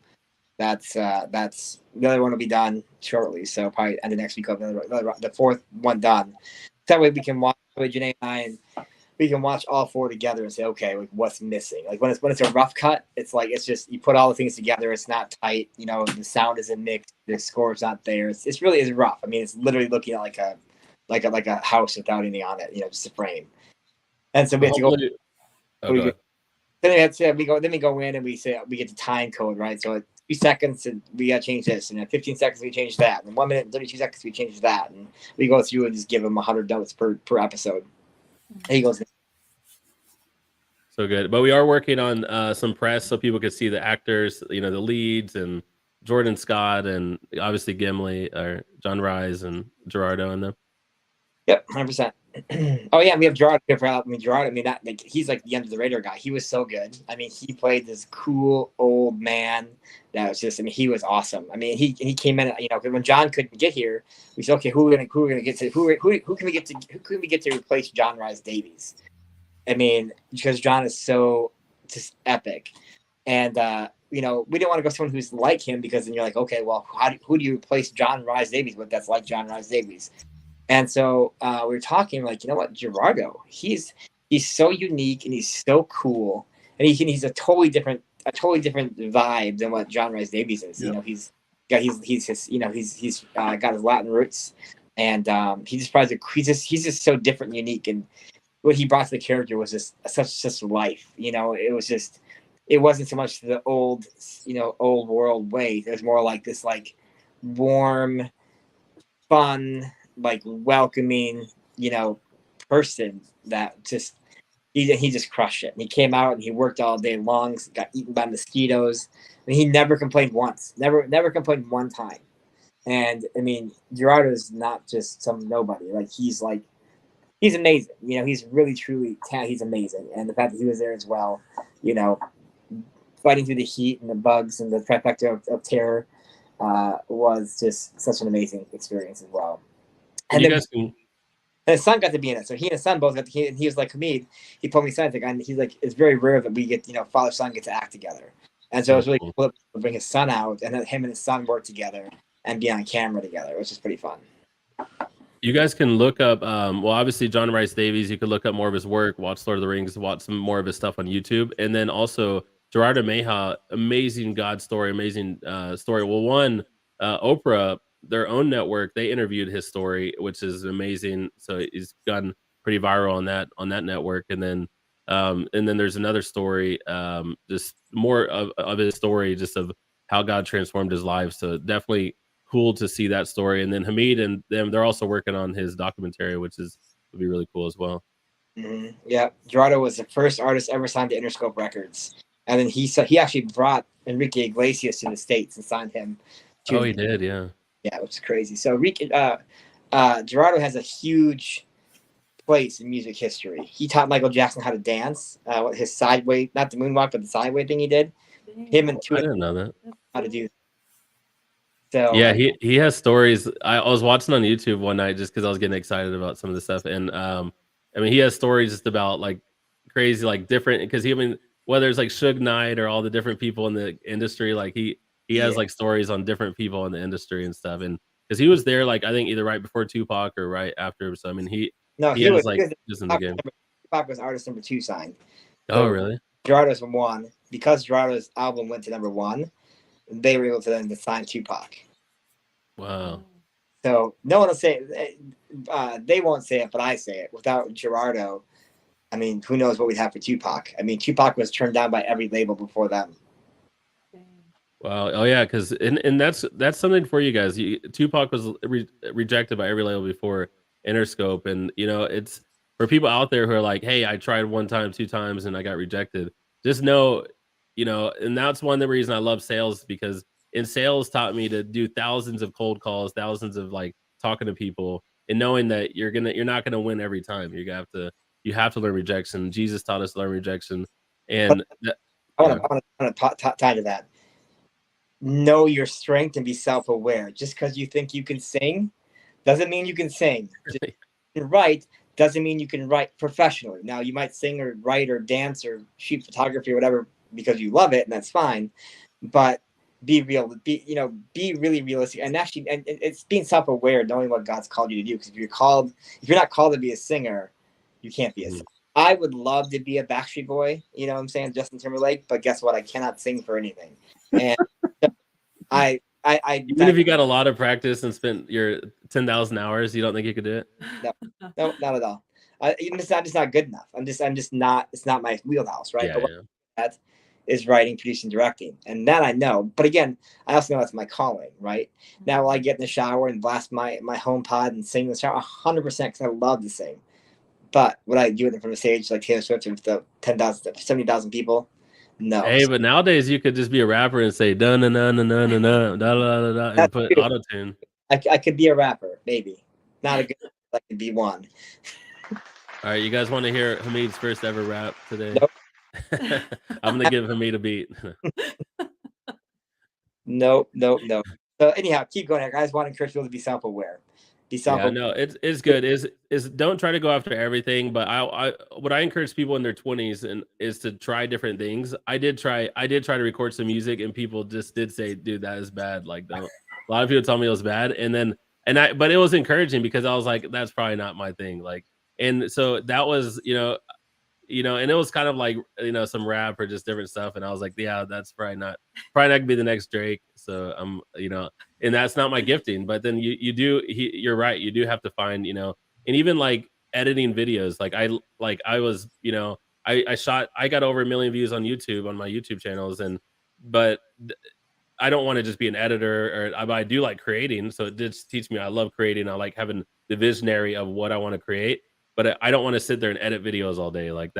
that's the other one will be done shortly. So probably end of next week, the fourth one done. That way we can watch with Janae and I, and we can watch all 4 together and say, okay, like what's missing? Like when it's a rough cut, it's like it's just you put all the things together. It's not tight. The sound isn't mixed. The score's not there. It's really is rough. I mean, it's literally looking at like a house without anything on it. Just a frame. And so we have to go. Then we go in and we say we get the time code, right? So 2 seconds and we got to change this, and at 15 seconds we change that, and 1 minute and 32 seconds we change that, and we go through and just give him 100 notes per episode. And he goes. So good. But we are working on some press so people could see the actors, the leads, and Jordan Scott, and obviously Gimli or John Rhys and Gerardo and them. Yep, 100%. Oh yeah, we have Gerardo. Gerardo. I mean, that like he's like the under the radar guy. He was so good. I mean, he played this cool old man that was just. I mean, he was awesome. I mean, he came in. When John couldn't get here, we said, okay, who are we gonna get to? Who can we get to replace John Rhys Davies? I mean, because John is so just epic, and we didn't want to go someone who's like him because then you're like, okay, well, who do you replace John Rhys Davies with that's like John Rhys Davies? And so we were talking like, you know what, Gerardo, he's so unique and he's so cool, and he's a totally different vibe than what John Rhys Davies is. Yep. He's got his Latin roots, and he's just so different and unique, and what he brought to the character was just such life. It wasn't so much the old world way. It was more like this like warm, fun, like welcoming, person that just he just crushed it. And he came out and he worked all day long, got eaten by mosquitoes, and he never complained once. Never complained one time. And I mean, Gerardo is not just some nobody. Like he's amazing. He's really truly he's amazing. And the fact that he was there as well, fighting through the heat and the bugs and the trifecta of terror was just such an amazing experience as well. And then his son got to be in it. So he and his son both got to, he was like Hamid. He pulled me aside, and he's like, it's very rare that we get, father son get to act together. And so it was really cool to bring his son out and then him and his son work together and be on camera together, which is pretty fun. You guys can look up, obviously John Rhys Davies. You can look up more of his work, watch Lord of the Rings, watch some more of his stuff on YouTube, and then also Gerardo Meja, amazing God story, amazing story. Well, one, Oprah, their own network, they interviewed his story, which is amazing. So he's gotten pretty viral on that network. And then there's another story, just more of his story, just of how God transformed his life. So definitely cool to see that story. And then Hamid and them, they're also working on his documentary, which would be really cool as well. Mm-hmm. Yeah, Gerardo was the first artist ever signed to Interscope Records, and then he actually brought Enrique Iglesias to the States and signed him. He did, yeah. Yeah, which is crazy. So Gerardo has a huge place in music history. He taught Michael Jackson how to dance, his sideway, not the moonwalk, but the sideway thing he did. Him and I didn't know that. How to do. So yeah, he has stories. I was watching on YouTube one night just because I was getting excited about some of the stuff, and I mean, he has stories just about like crazy, like different. Because whether it's like Suge Knight or all the different people in the industry, like he has like stories on different people in the industry and stuff, and because he was there, like I think either right before Tupac or right after. So I mean, he was just in the game. Tupac was artist number 2 signed. So really? Gerardo's -- because Gerardo's album went to number 1. They were able to then sign Tupac. Wow. So no one will say it. They won't say it, but I say it. Without Gerardo, I mean, who knows what we'd have for Tupac? I mean, Tupac was turned down by every label before them. Wow. Oh yeah, because and that's something for you guys. Tupac was rejected by every label before Interscope, and it's for people out there who are like, hey, I tried 1 time, 2 times, and I got rejected. Just know, and that's one of the reasons I love sales, because in sales taught me to do thousands of cold calls, thousands of like talking to people, and knowing that you're not gonna win every time. You have to learn rejection. Jesus taught us to learn rejection, and I want to tie to that. Know your strength and be self-aware. Just because you think you can sing doesn't mean you can sing. Write doesn't mean you can write professionally. Now you might sing or write or dance or shoot photography or whatever because you love it, and that's fine. But be real. Be really realistic. And actually, and it's being self-aware, knowing what God's called you to do. Because if you're not called to be a singer, you can't be a singer. I would love to be a Backstreet Boy. You know what I'm saying, Justin Timberlake. But guess what? I cannot sing for anything. And even if you got a lot of practice and spent your 10,000 hours, you don't think you could do it? No, not at all. I'm just not good enough. I'm just not. It's not my wheelhouse, right? Yeah, but that is writing, producing, directing, and that I know. But again, I also know that's my calling, right? Now, will I get in the shower and blast my HomePod and sing in the shower? 100%, because I love to sing. But would I do it in front of a stage like Taylor Swift with the 10,000, 70,000 people? No. Hey, but nowadays you could just be a rapper and say da na na na na na na da da da and put auto tune. I could be a rapper, maybe. Not a good. I could be one. All right, you guys want to hear Hamid's first ever rap today? Nope. I'm gonna give Hamid a beat. Nope. So anyhow, keep going. I just want to encourage people to be self-aware. Yeah, no, it's good. Is don't try to go after everything, but I what I encourage people in their 20s and is to try different things. I did try to record some music, and people just did say, "Dude, that is bad." Like, don't. A lot of people told me it was bad, but it was encouraging because I was like, "That's probably not my thing." Like, and so that was and it was kind of like some rap or just different stuff, and I was like, "Yeah, that's probably not gonna be the next Drake." So I'm and that's not my gifting. But then you're right. You do have to find, and even like editing videos. Like I was, I got over 1 million views on YouTube on my YouTube channels, but I don't want to just be an editor, but I do like creating. So it did teach me I love creating. I like having the visionary of what I want to create, but I don't want to sit there and edit videos all day. Like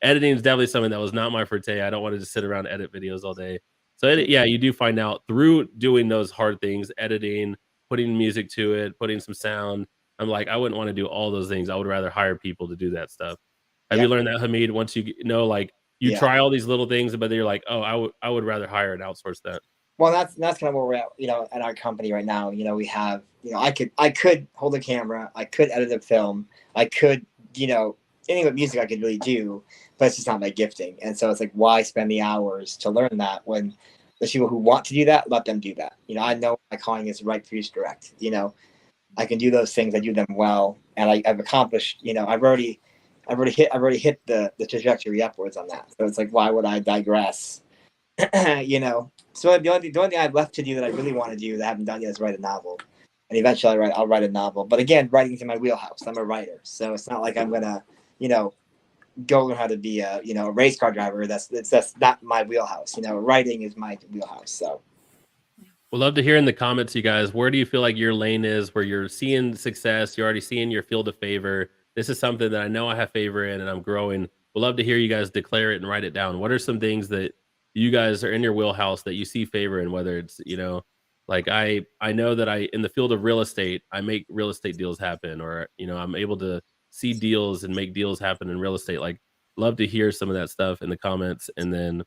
editing is definitely something that was not my forte. I don't want to just sit around and edit videos all day. So you do find out through doing those hard things, editing, putting music to it, putting some sound. I'm like, I wouldn't want to do all those things. I would rather hire people to do that stuff. Have you learned that, Hamid? Once you you try all these little things, but then you're like, oh, I would rather hire and outsource that. Well, that's kind of where we're at, at our company right now. We have, I could hold a camera, I could edit a film, I could, anything with music I could really do, but it's just not my gifting. And so it's like, why spend the hours to learn that when the people who want to do that, let them do that. I know my calling is right through direct. I can do those things, I do them well, and I've accomplished. I've already hit the trajectory upwards on that. So it's like, why would I digress? So the only thing I've left to do that I really want to do that I haven't done yet is write a novel, and eventually I'll write a novel. But again, writing's in my wheelhouse. I'm a writer, so it's not like I'm gonna go learn how to be a race car driver. That's not my wheelhouse. Writing is my wheelhouse. So we'd love to hear in the comments, you guys, where do you feel like your lane is, where you're seeing success, you're already seeing your field of favor. This is something that I know I have favor in and I'm growing. We'd love to hear you guys declare it and write it down. What are some things that you guys are in your wheelhouse that you see favor in, whether it's, like I know that in the field of real estate, I make real estate deals happen, or, I'm able to see deals and make deals happen in real estate. Like, love to hear some of that stuff in the comments. And then,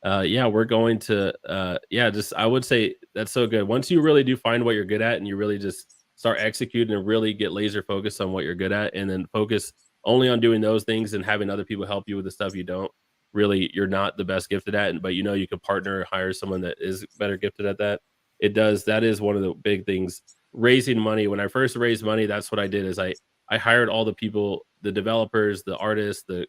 we're going to, I would say that's so good. Once you really do find what you're good at and you really just start executing and really get laser focused on what you're good at, and then focus only on doing those things and having other people help you with the stuff you're not the best gifted at, but you could partner or hire someone that is better gifted at that. That is one of the big things. Raising money. When I first raised money, that's what I did is I hired all the people, the developers, the artists, the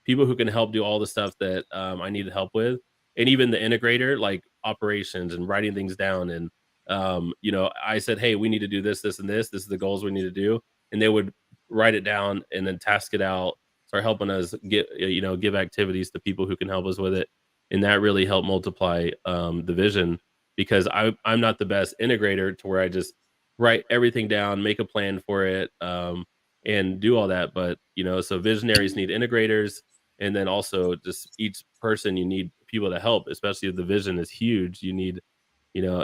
people who can help do all the stuff that I needed help with. And even the integrator, like operations and writing things down. And, I said, hey, we need to do this, this, and this. This is the goals we need to do. And they would write it down and then task it out, start helping us give activities to people who can help us with it. And that really helped multiply the vision, because I'm not the best integrator to where I just write everything down, make a plan for it, and do all that. But, so visionaries need integrators. And then also just each person, you need people to help, especially if the vision is huge. You need,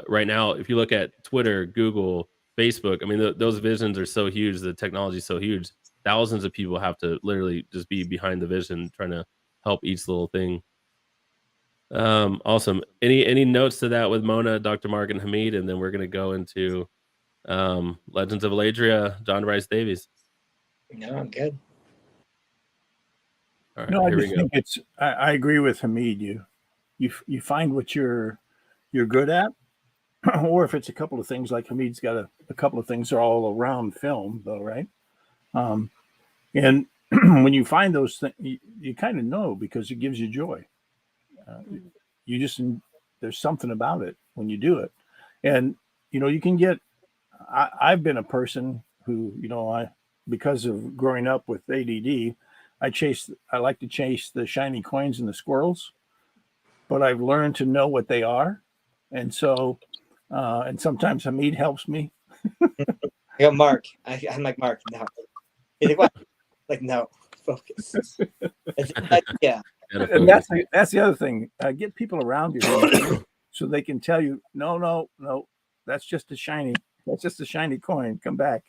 right now, if you look at Twitter, Google, Facebook, I mean, those visions are so huge. The technology is so huge. Thousands of people have to literally just be behind the vision, trying to help each little thing. Awesome. Any notes to that with Mona, Dr. Mark, and Hamid, and then we're going to go into Legends of Ileydria, John Rhys Davies. No, I'm good. All right, No, I here just we go. think I agree with Hamid. You find what you're good at, or if it's a couple of things, like Hamid's got a couple of things are all around film, though, right? And when you find those things, you kind of know, because it gives you joy. There's something about it when you do it. And, you can get, I've been a person who, because of growing up with ADD, I like to chase the shiny coins and the squirrels, but I've learned to know what they are. And so, and sometimes Hamid helps me. I got Mark. I'm like, Mark, no. He's like, what? Like, no, focus. Yeah. And that's the other thing. Get people around you so they can tell you, no, that's just a shiny coin. Come back.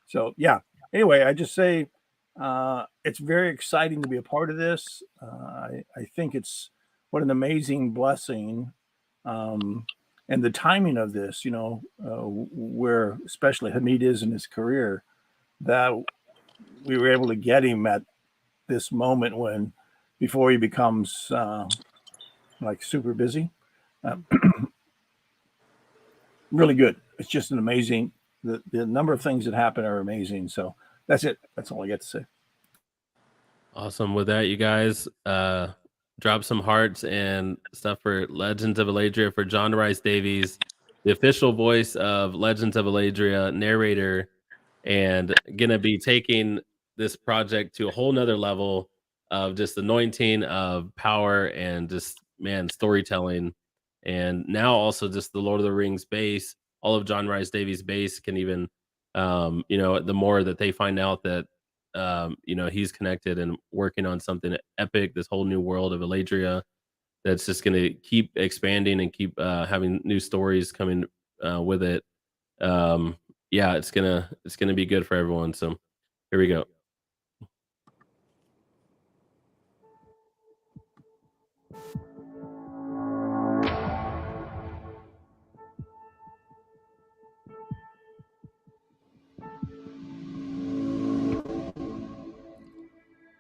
So yeah. Anyway, I just say it's very exciting to be a part of this. I think it's what an amazing blessing, and the timing of this. Where especially Hamid is in his career, that we were able to get him at this moment when, before he becomes like super busy. Really good. It's just an amazing. The number of things that happen are amazing. So that's it. That's all I got to say. Awesome. With that, you guys, drop some hearts and stuff for Legends of Ileydria for John Rhys Davies, the official voice of Legends of Ileydria, narrator, and gonna be taking this project to a whole nother level of just anointing of power and just storytelling. And now also just the Lord of the Rings base, all of John Rhys Davies' base can even the more that they find out that he's connected and working on something epic, this whole new world of Ileydria that's just going to keep expanding and keep having new stories coming with it. It's gonna be good for everyone. So here we go.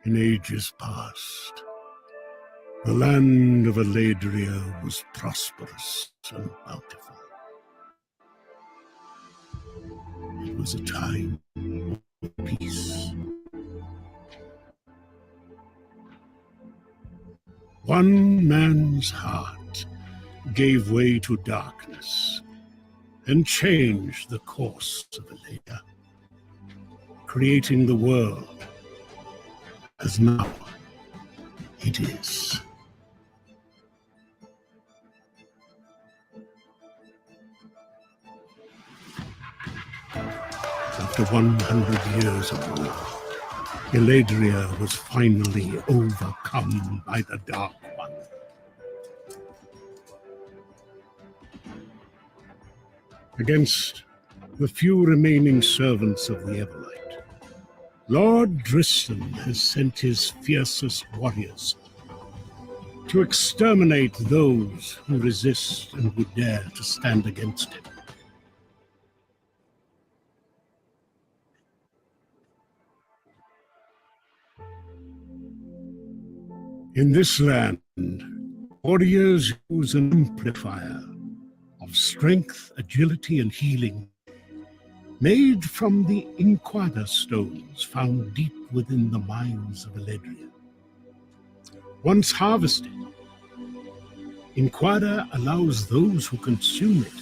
In ages past, the land of Ileydria was prosperous and bountiful. It was a time of peace. One man's heart gave way to darkness and changed the course of Ileydria, creating the world as now it is. After 100 years of war, Ileydria was finally overcome by the Dark One. Against the few remaining servants of the Everlight, Lord Dristan has sent his fiercest warriors to exterminate those who resist and would dare to stand against him. In this land, warriors use an amplifier of strength, agility, and healing, made from the Inquada stones found deep within the mines of Ileydria. Once harvested, Inquada allows those who consume it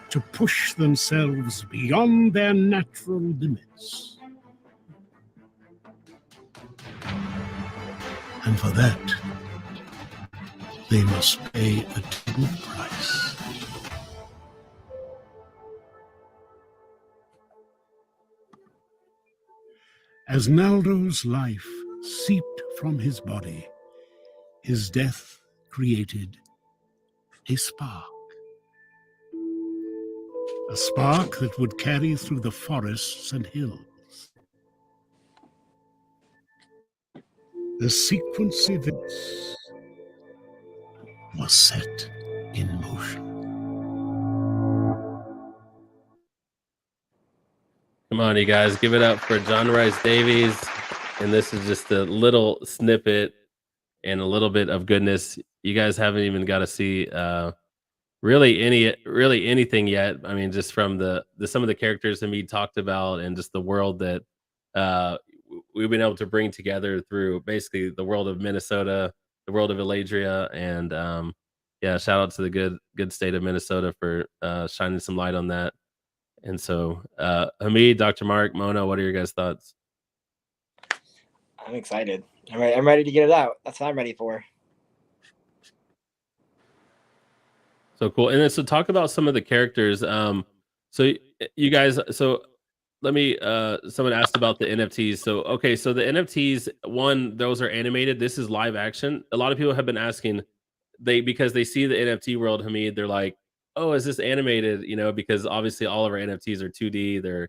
to push themselves beyond their natural limits. And for that, they must pay a terrible price. As Naldo's life seeped from his body, his death created a spark. A spark that would carry through the forests and hills. The sequence of events was set in motion. Come on, you guys, give it up for John Rhys Davies. And this is just a little snippet and a little bit of goodness. You guys haven't even got to see really anything yet. I mean, just from the some of the characters Hamid talked about and just the world that we've been able to bring together through basically the world of Minnesota, the world of Ileydria, and shout out to the good state of Minnesota for shining some light on that. And so, Hamid, Dr. Mark, Mona, what are your guys' thoughts? I'm excited. I'm ready to get it out. That's what I'm ready for. So cool. And then so talk about some of the characters. So you guys, so let me someone asked about the NFTs. So okay, so the NFTs, one, those are animated. This is live action. A lot of people have been asking, because they see the NFT world, Hamid, they're like, "Oh, is this animated?" You know, because obviously all of our NFTs are 2D. They're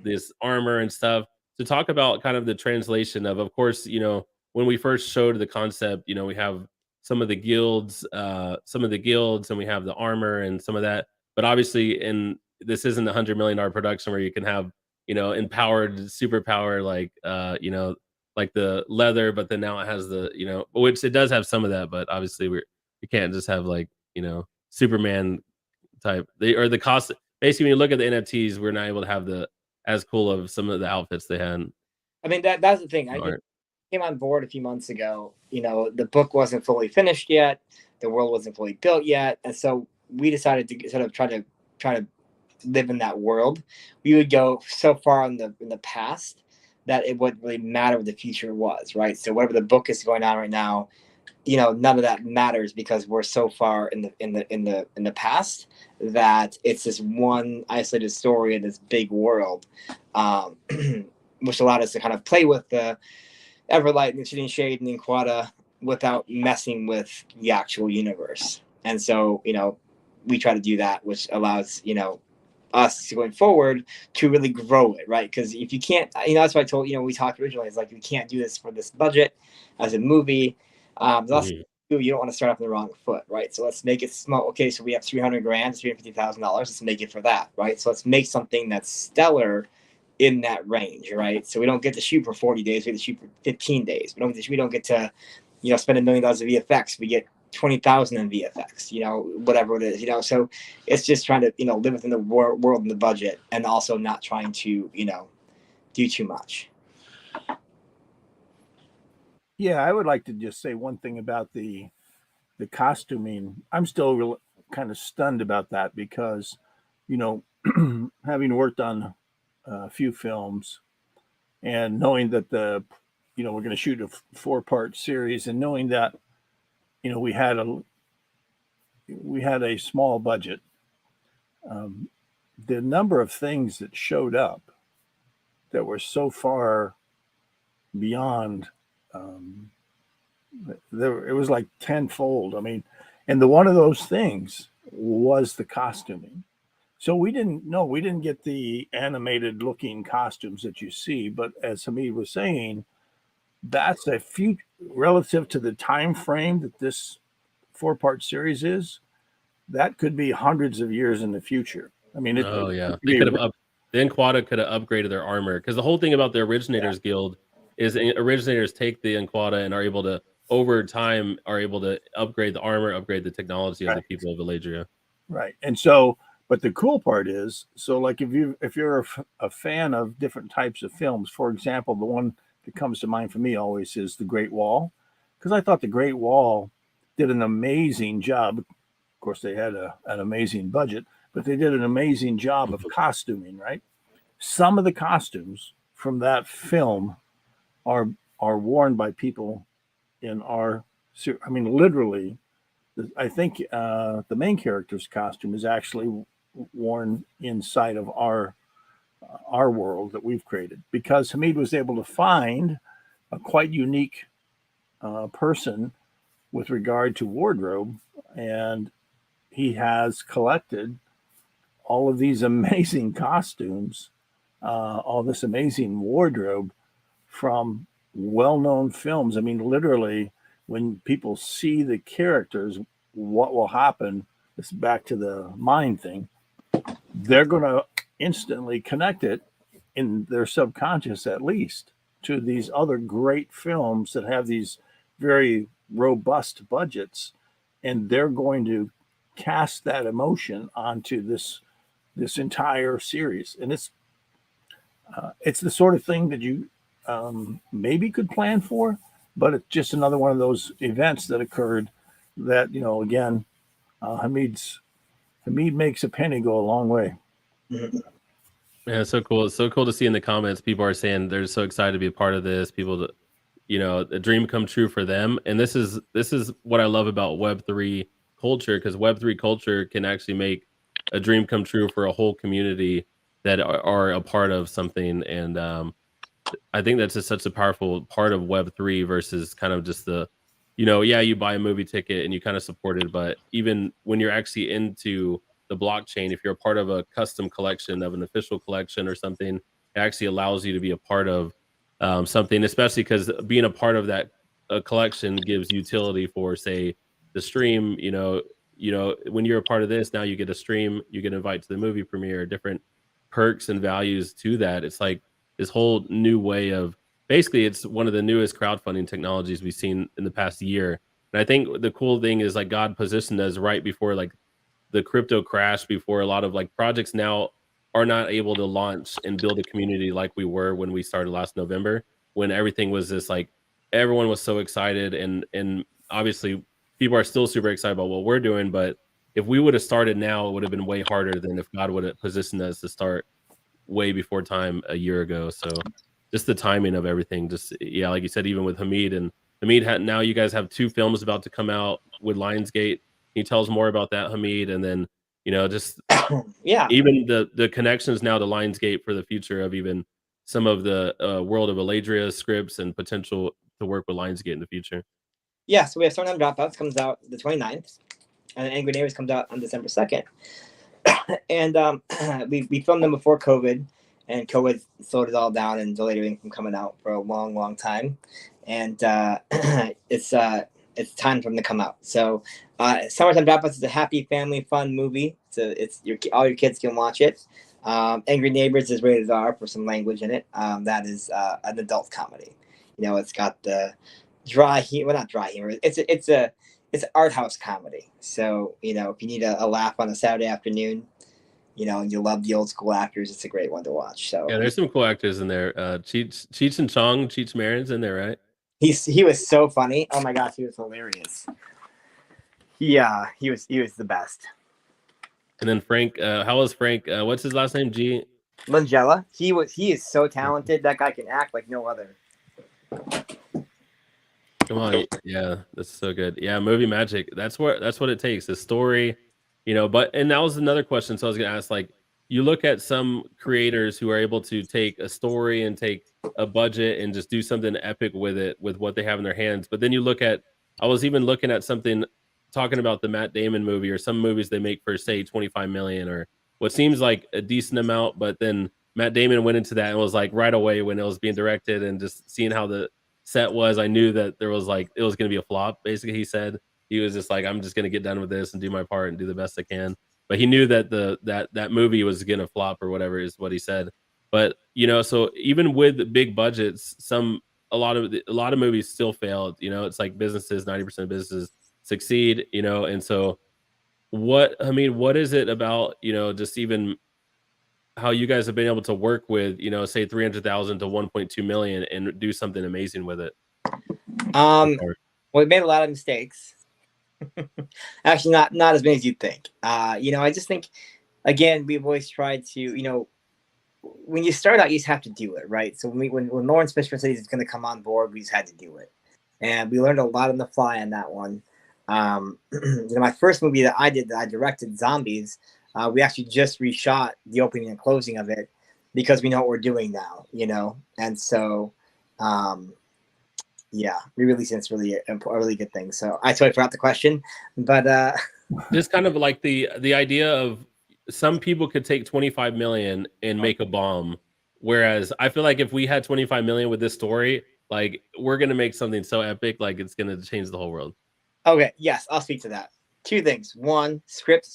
this armor and stuff. To talk about kind of the translation of course, you know, when we first showed the concept, you know, we have some of the guilds, and we have the armor and some of that. But obviously, in this isn't a $100 million production where you can have, you know, empowered superpower like you know, like the leather, but then now it has the, you know, which it does have some of that, but obviously we can't just have like, you know, Superman type. They or the cost basically when you look at the NFTs, we're not able to have the as cool of some of the outfits they had. I mean, that's the thing. Art. Came on board a few months ago. You know, the book wasn't fully finished yet, the world wasn't fully built yet, and so we decided to sort of try to live in that world. We would go so far in the past that it wouldn't really matter what the future was, right? So whatever the book is going on right now, you know, none of that matters because we're so far in the past that it's this one isolated story in this big world, which allowed us to kind of play with the Everlight and the Shooting Shade and the Inquada without messing with the actual universe. And so, you know, we try to do that, which allows, you know, us going forward to really grow it, right? Because if you can't, you know, that's why I told, you know, we talked originally, it's like we can't do this for this budget as a movie. You don't want to start off on the wrong foot, right? So let's make it small. Okay, so we have $300,000, $350,000. Let's make it for that, right? So let's make something that's stellar in that range, right? So we don't get to shoot for 40 days, we get to shoot for 15 days. We don't get to, you know, spend $1 million of VFX. We get 20,000 in VFX, you know, whatever it is, you know. So it's just trying to, you know, live within the world and the budget, and also not trying to, you know, do too much. Yeah, I would like to just say one thing about the costuming. I'm still kind of stunned about that because, you know, having worked on a few films and knowing that you know, we're going to shoot a 4-part series, and knowing that, you know, we had a small budget. The number of things that showed up that were so far beyond, it was like tenfold. I mean, and one of those things was the costuming. So we didn't get the animated looking costumes that you see, but as Hamid was saying, that's a few relative to the time frame that this 4-part series is. That could be hundreds of years in the future. I mean, the Inquada could have upgraded their armor, because the whole thing about the Originators Guild is Originators take the Inquada and are able to over time upgrade the armor, upgrade the technology of the people of Ileydria. Right, and so. But the cool part is, so like if you're a fan of different types of films, for example, the one that comes to mind for me always is The Great Wall, because I thought The Great Wall did an amazing job. Of course, they had an amazing budget, but they did an amazing job of costuming, right? Some of the costumes from that film are worn by people in our, I mean, literally, I think the main character's costume is actually worn inside of our world that we've created, because Hamid was able to find a quite unique person with regard to wardrobe, and he has collected all of these amazing costumes, all this amazing wardrobe from well-known films. I mean, literally, when people see the characters, what will happen, it's back to the mind thing, they're going to instantly connect it in their subconscious, at least, to these other great films that have these very robust budgets, and they're going to cast that emotion onto this entire series. And it's the sort of thing that you maybe could plan for, but it's just another one of those events that occurred that, you know, again, Hamid makes a penny go a long way. Yeah, it's so cool. It's so cool to see in the comments, people are saying they're so excited to be a part of this. People that, you know, a dream come true for them. And this is what I love about Web3 culture, because Web3 culture can actually make a dream come true for a whole community that are a part of something. And I think that's just such a powerful part of Web3 versus kind of just the, yeah, you buy a movie ticket and you kind of support it, but even when you're actually into the blockchain, if you're a part of a custom collection of an official collection or something, it actually allows you to be a part of something, especially because being a part of that collection gives utility for, say, the stream. When you're a part of this, now you get a stream, you get invited to the movie premiere, different perks and values to that. It's like this whole new way of, basically, it's one of the newest crowdfunding technologies we've seen in the past year. And I think the cool thing is, like, God positioned us right before, like, the crypto crash, before a lot of, like, projects now are not able to launch and build a community like we were when we started last November, when everything was just like, everyone was so excited, and obviously people are still super excited about what we're doing. But if we would have started now, it would have been way harder than if God would have positioned us to start way before time a year ago. So just the timing of everything, just, yeah, like you said, even with Hamid, and Hamid had, now you guys have 2 films about to come out with Lionsgate. He tells more about that, Hamid, and then, just Yeah. even the connections now to Lionsgate for the future of even some of the world of Ileydria scripts and potential to work with Lionsgate in the future. Yeah, so we have Storytime Dropouts comes out the 29th, and Angry Neighbors comes out on December 2nd. And we filmed them before COVID, and COVID slowed it all down and delayed everything from coming out for a long, long time. And it's time for them to come out. So Summertime Dropouts is a happy, family, fun movie. So all your kids can watch it. Angry Neighbors is rated R for some language in it. That is an adult comedy. It's got the dry humor, well, not dry humor. It's an art house comedy. So if you need a laugh on a Saturday afternoon, and you love the old school actors, it's a great one to watch. So yeah, there's some cool actors in there. Cheech and Chong, Cheech Marin's in there, right? he was so funny. Oh my gosh, he was hilarious. Yeah, he was the best. And then Frank, how was Frank? What's his last name? G. Langella. He is so talented. That guy can act like no other. Come on, yeah, that's so good. Yeah, movie magic. That's what it takes. The story, But, and that was another question. So I was gonna ask, like, you look at some creators who are able to take a story and take a budget and just do something epic with it, with what they have in their hands. But then you look at, I was even looking at something talking about the Matt Damon movie, or some movies they make for, say, 25 million, or what seems like a decent amount. But then Matt Damon went into that and was like, right away when it was being directed and just seeing how the set was, I knew that there was, like, it was going to be a flop. Basically, he said he was just like, I'm just going to get done with this and do my part and do the best I can. But he knew that that movie was going to flop, or whatever is what he said. But so even with big budgets, a lot of movies still failed. It's like businesses, 90% of businesses succeed. And so what is it about, just even how you guys have been able to work with, say 300,000 to 1.2 million and do something amazing with it? Well, we made a lot of mistakes. Actually, not as many as you'd think. I just think, again, we've always tried to, when you start out, you just have to do it, right? So when Lawrence Fishburne said he's going to come on board, we just had to do it, and we learned a lot on the fly on that one. My first movie that I directed, Zombies. We actually just reshot the opening and closing of it because we know what we're doing now, and so. Yeah, re-releasing is really a really good thing. So I totally forgot the question, but just kind of like the idea of, some people could take 25 million and make a bomb, whereas I feel like if we had 25 million with this story, like, we're gonna make something so epic, like it's gonna change the whole world. Okay, yes, I'll speak to that. 2 things. 1, script.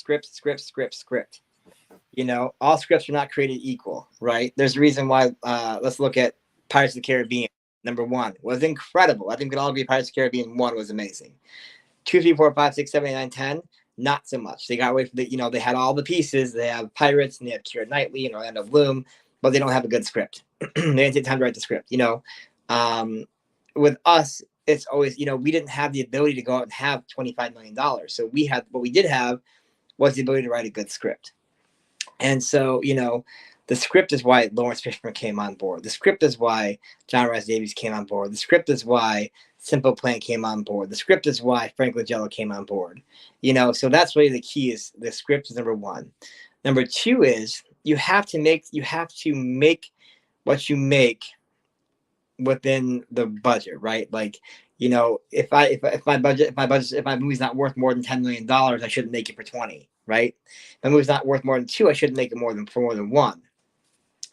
All scripts are not created equal, right? There's a reason why. Let's look at Pirates of the Caribbean. Number 1 was incredible. I think we can all agree Pirates of the Caribbean 1 was amazing. 2, 3, 4, 5, 6, 7, 8, 9, 10, not so much. They got away from they had all the pieces. They have pirates and they have Keira Knightley and Orlando Bloom, but they don't have a good script. They didn't take time to write the script. With us, it's always, we didn't have the ability to go out and have $25 million. So what we did have was the ability to write a good script. And so, the script is why Lawrence Fishburne came on board. The script is why Rhys Davies came on board. The script is why Simple Plan came on board. The script is why Frank Langella came on board. So that's really the key, is the script is number 1. Number two is you have to make what you make within the budget, right? Like, you know, if my movie's not worth more than $10 million, I shouldn't make it for 20, right? If my movie's not worth more than 2, I shouldn't make it more than 1.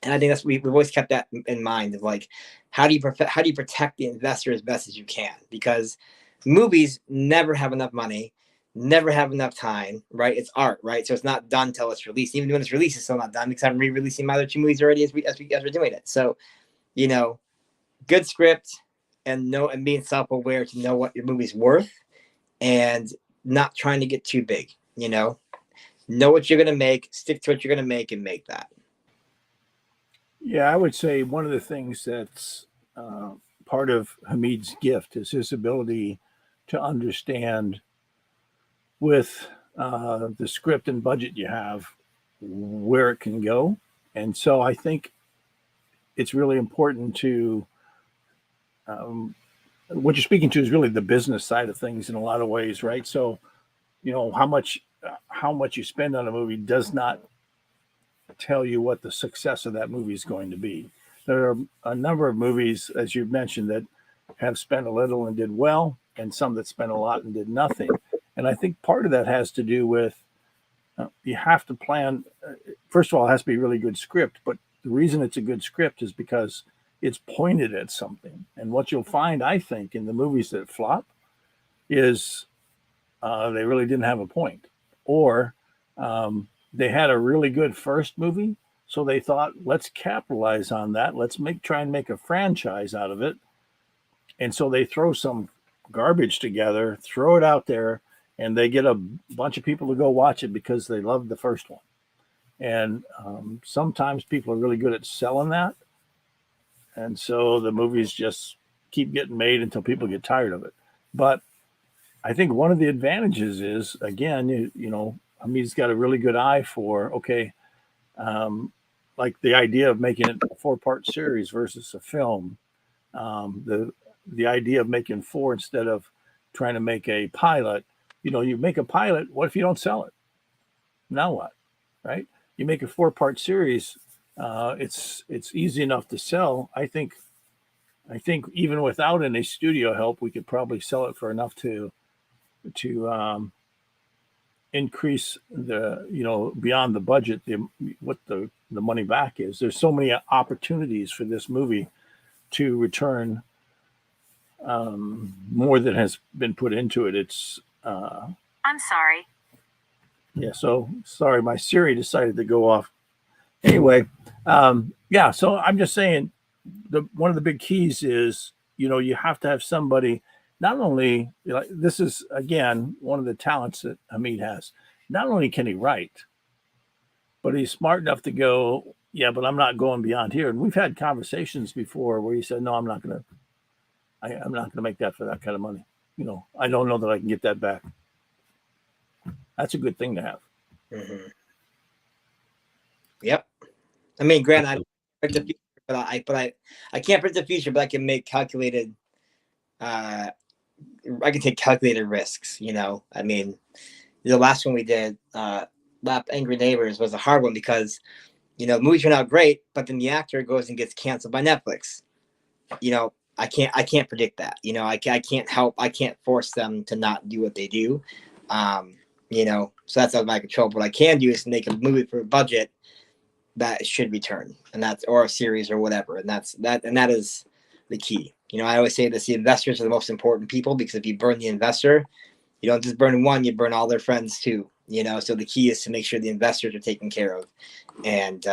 And I think that's we've always kept that in mind of like, how do you protect the investor as best as you can? Because movies never have enough money, never have enough time, right? It's art, right? So it's not done till it's released. Even when it's released, it's still not done because I'm re-releasing my other 2 movies already as we're doing it. So, you know, good script and being self-aware to know what your movie's worth and not trying to get too big, you know what you're going to make, stick to what you're going to make and make that. Yeah, I would say one of the things that's part of Hamid's gift is his ability to understand with the script and budget you have where it can go. And so I think it's really important to what you're speaking to is really the business side of things in a lot of ways, right? So, you know, how much you spend on a movie does not tell you what the success of that movie is going to be. There are a number of movies, as you've mentioned, that have spent a little and did well, and some that spent a lot and did nothing. And I think part of that has to do with you have to plan. First of all, it has to be a really good script, but the reason it's a good script is because it's pointed at something. And what you'll find, I think, in the movies that flop is they really didn't have a point, or they had a really good first movie, so they thought, let's capitalize on that. Let's try and make a franchise out of it. And so they throw some garbage together, throw it out there, and they get a bunch of people to go watch it because they loved the first one. And sometimes people are really good at selling that. And so the movies just keep getting made until people get tired of it. But I think one of the advantages is, again, you know, I mean, he's got a really good eye for, okay, like the idea of making it a 4-part series versus a film. The idea of making 4 instead of trying to make a pilot. You know, you make a pilot, what if you don't sell it? Now what, right? You make a 4-part series, it's easy enough to sell. I think even without any studio help, we could probably sell it for enough to increase the, you know, beyond the budget, what the money back is. There's so many opportunities for this movie to return more than has been put into it. It's I'm sorry. Yeah, so sorry, my Siri decided to go off. Anyway, yeah, so I'm just saying one of the big keys is, you know, you have to have somebody, not only, you know, this is, again, one of the talents that Hamid has. Not only can he write, but he's smart enough to go, yeah, but I'm not going beyond here. And we've had conversations before where he said, no, I'm not going to make that for that kind of money. You know, I don't know that I can get that back. That's a good thing to have. Mm-hmm. Yep. I mean, granted, I don't predict the future, but I can't predict the future, but I can make calculated. I can take calculated risks. You know, I mean, the last one we did, Lap Angry Neighbors, was a hard one because, you know, the movie turned out great, but then the actor goes and gets canceled by Netflix. You know, I can't predict that. You know, I can't force them to not do what they do. You know, so that's out of my control. What I can do is make a movie for a budget that should return, and that's, or a series or whatever, and that is the key. You know, I always say this: the investors are the most important people, because if you burn the investor, you don't just burn one, you burn all their friends too. You know, so the key is to make sure the investors are taken care of, and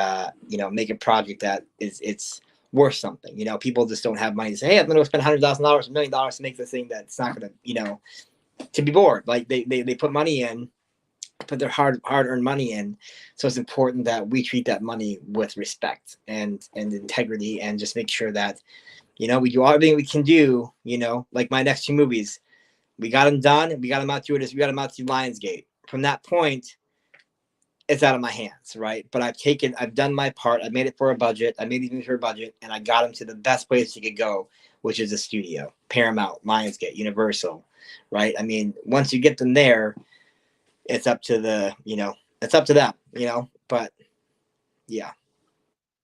you know, make a project that it's worth something. You know, people just don't have money to say, hey, I'm going to spend $100,000, $1 million to make this thing that's not going to, you know, to be bored. Like they put money in, put their hard-earned money in. So it's important that we treat that money with respect and integrity, and just make sure that, you know, we do everything we can do. You know, like my next 2 movies, we got them done, and we got them out through Lionsgate. From that point, it's out of my hands, right? But I've done my part. I made it for a budget. I made these movies for a budget, and I got them to the best place you could go, which is a studio, Paramount, Lionsgate, Universal, right? I mean, once you get them there, it's up to it's up to them, you know, But yeah.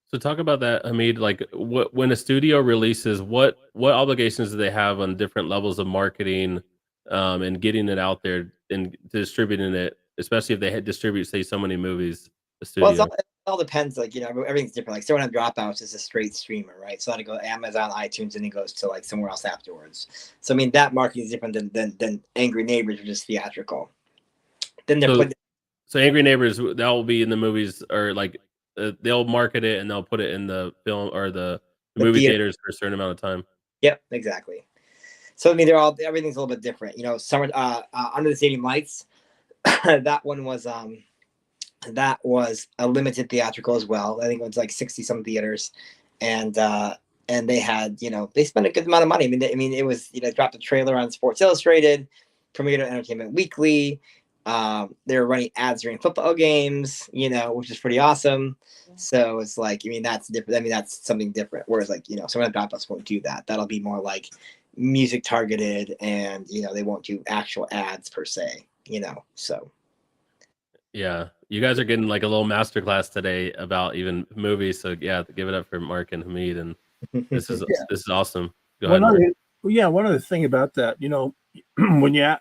So talk about that, Hamid. Like, what when a studio releases, what obligations do they have on different levels of marketing, and getting it out there and distributing it, especially if they distribute, say, so many movies. The Well, studio. it all depends. Like, everything's different. Like, someone on Dropouts is a straight streamer, right? So it goes Amazon, iTunes, and it goes to like somewhere else afterwards. So I mean, that marketing is different than Angry Neighbors, which is theatrical. Then they're putting. So Angry Neighbors, that will be in the movies, or like they'll market it and they'll put it in the film or the movie theaters for a certain amount of time. Yep, exactly. So I mean, everything's a little bit different. Summer Under the Stadium Lights, that one was that was a limited theatrical as well. I think it was like 60 some theaters, and they had they spent a good amount of money. I mean it was dropped a trailer on Sports Illustrated, premiered on Entertainment Weekly. They were running ads during football games, which is pretty awesome. So it's like, I mean, that's different. I mean, that's something different. Whereas like, some of the dropouts won't do that. That'll be more like music targeted, and they won't do actual ads per se, so. Yeah, you guys are getting like a little masterclass today about even movies. So yeah, give it up for Mark and Hamid, and this is this is awesome. Go ahead, Mark. One other thing about that,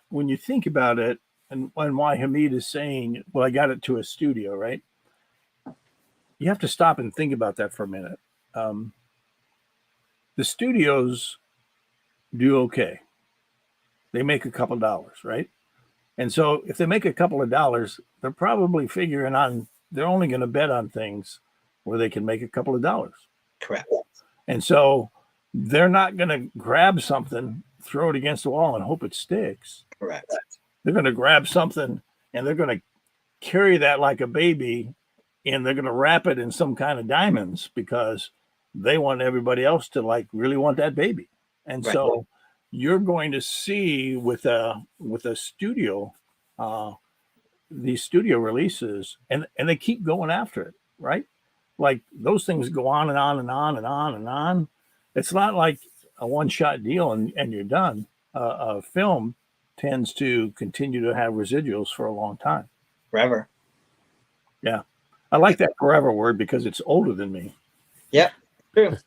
when you think about it, and why Hamid is saying, well, I got it to a studio, right? You have to stop and think about that for a minute. The studios do okay. They make a couple dollars, right? And so if they make a couple of dollars, they're probably figuring on, they're only going to bet on things where they can make a couple of dollars. Correct. And so they're not going to grab something, throw it against the wall and hope it sticks. Correct. They're going to grab something and they're going to carry that like a baby, and they're going to wrap it in some kind of diamonds because they want everybody else to like really want that baby. And so you're going to see with a studio, these studio releases, and they keep going after it, right? Like those things go on and on and on and on and on. It's not like a one-shot deal and you're done. A film tends to continue to have residuals for a long time. Forever. Yeah. I like that forever word because it's older than me. Yeah, true.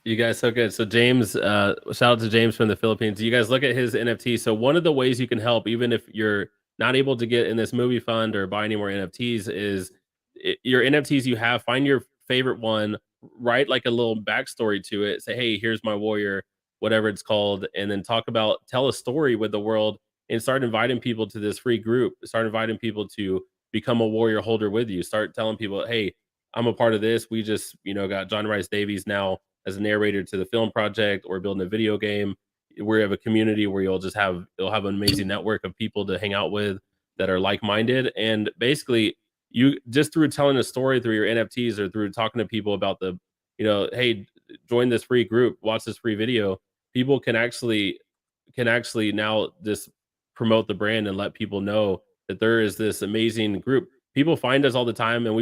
You guys so good. So James, shout out to James from the Philippines. You guys look at his NFT. So one of the ways you can help, even if you're not able to get in this movie fund or buy any more NFTs, is your NFTs you have, find your favorite one, write like a little backstory to it. Say, hey, here's my warrior, whatever it's called, and then tell a story with the world and start inviting people to this free group. Start inviting people to become a warrior holder with you. Start telling people, hey, I'm a part of this. We just, got John Rhys Davies now as a narrator to the film project, or building a video game. We have a community where you'll have an amazing network of people to hang out with that are like-minded. And basically you just through telling a story through your NFTs or through talking to people about hey, join this free group, watch this free video. People can actually now just promote the brand and let people know that there is this amazing group. People find us all the time, and we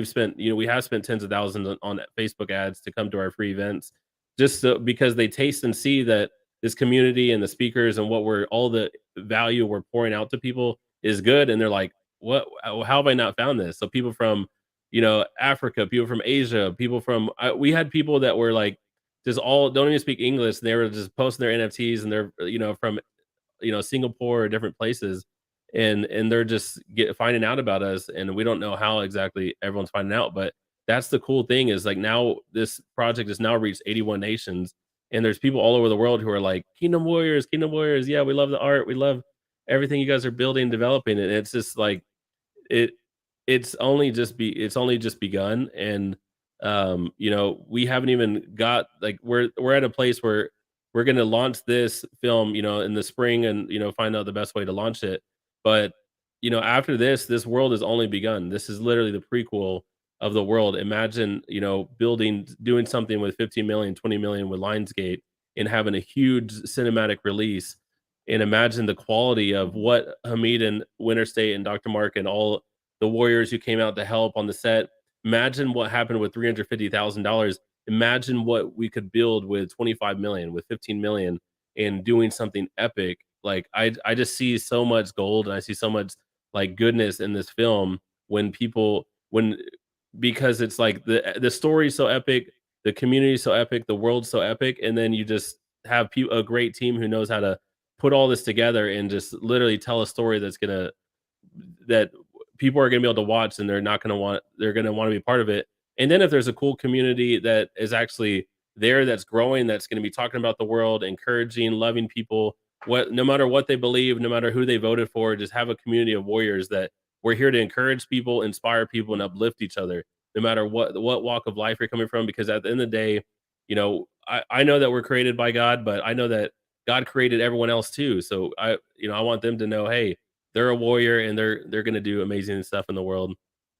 have spent tens of thousands on Facebook ads to come to our free events, just because they taste and see that this community and the speakers and all the value we're pouring out to people is good. And they're like, what, how have I not found this? So people from, Africa, people from Asia, people from, we had people that were like, just all don't even speak English. And they were just posting their NFTs, and they're, from, Singapore or different places. And they're just finding out about us. And we don't know how exactly everyone's finding out, but that's the cool thing is like now this project has now reached 81 nations, and there's people all over the world who are like, Kingdom Warriors. Yeah, we love the art. We love everything you guys are building, developing. And it's just like, it's only just begun. And, we haven't even got, like, we're at a place where we're going to launch this film, in the spring, and, find out the best way to launch it. But, after this world has only begun. This is literally the prequel of the world. Imagine, doing something with 15 million, 20 million with Lionsgate, and having a huge cinematic release. And imagine the quality of what Hamid and Winter State and Dr. Mark and all the warriors who came out to help on the set. Imagine what happened with $350,000. Imagine what we could build with 25 million, with 15 million, and doing something epic. Like I just see so much gold, and I see so much like goodness in this film when when because it's like the story's so epic, the community's so epic, the world's so epic, and then you just have a great team who knows how to put all this together and just literally tell a story that people are gonna be able to watch, and they're gonna want to be part of it. And then if there's a cool community that is actually there, that's growing, that's gonna be talking about the world, encouraging, loving people, no matter what they believe, no matter who they voted for, just have a community of warriors that we're here to encourage people, inspire people, and uplift each other, no matter what walk of life you're coming from. Because at the end of the day, I know that we're created by God, but I know that God created everyone else too. So I want them to know, hey, they're a warrior and they're gonna do amazing stuff in the world.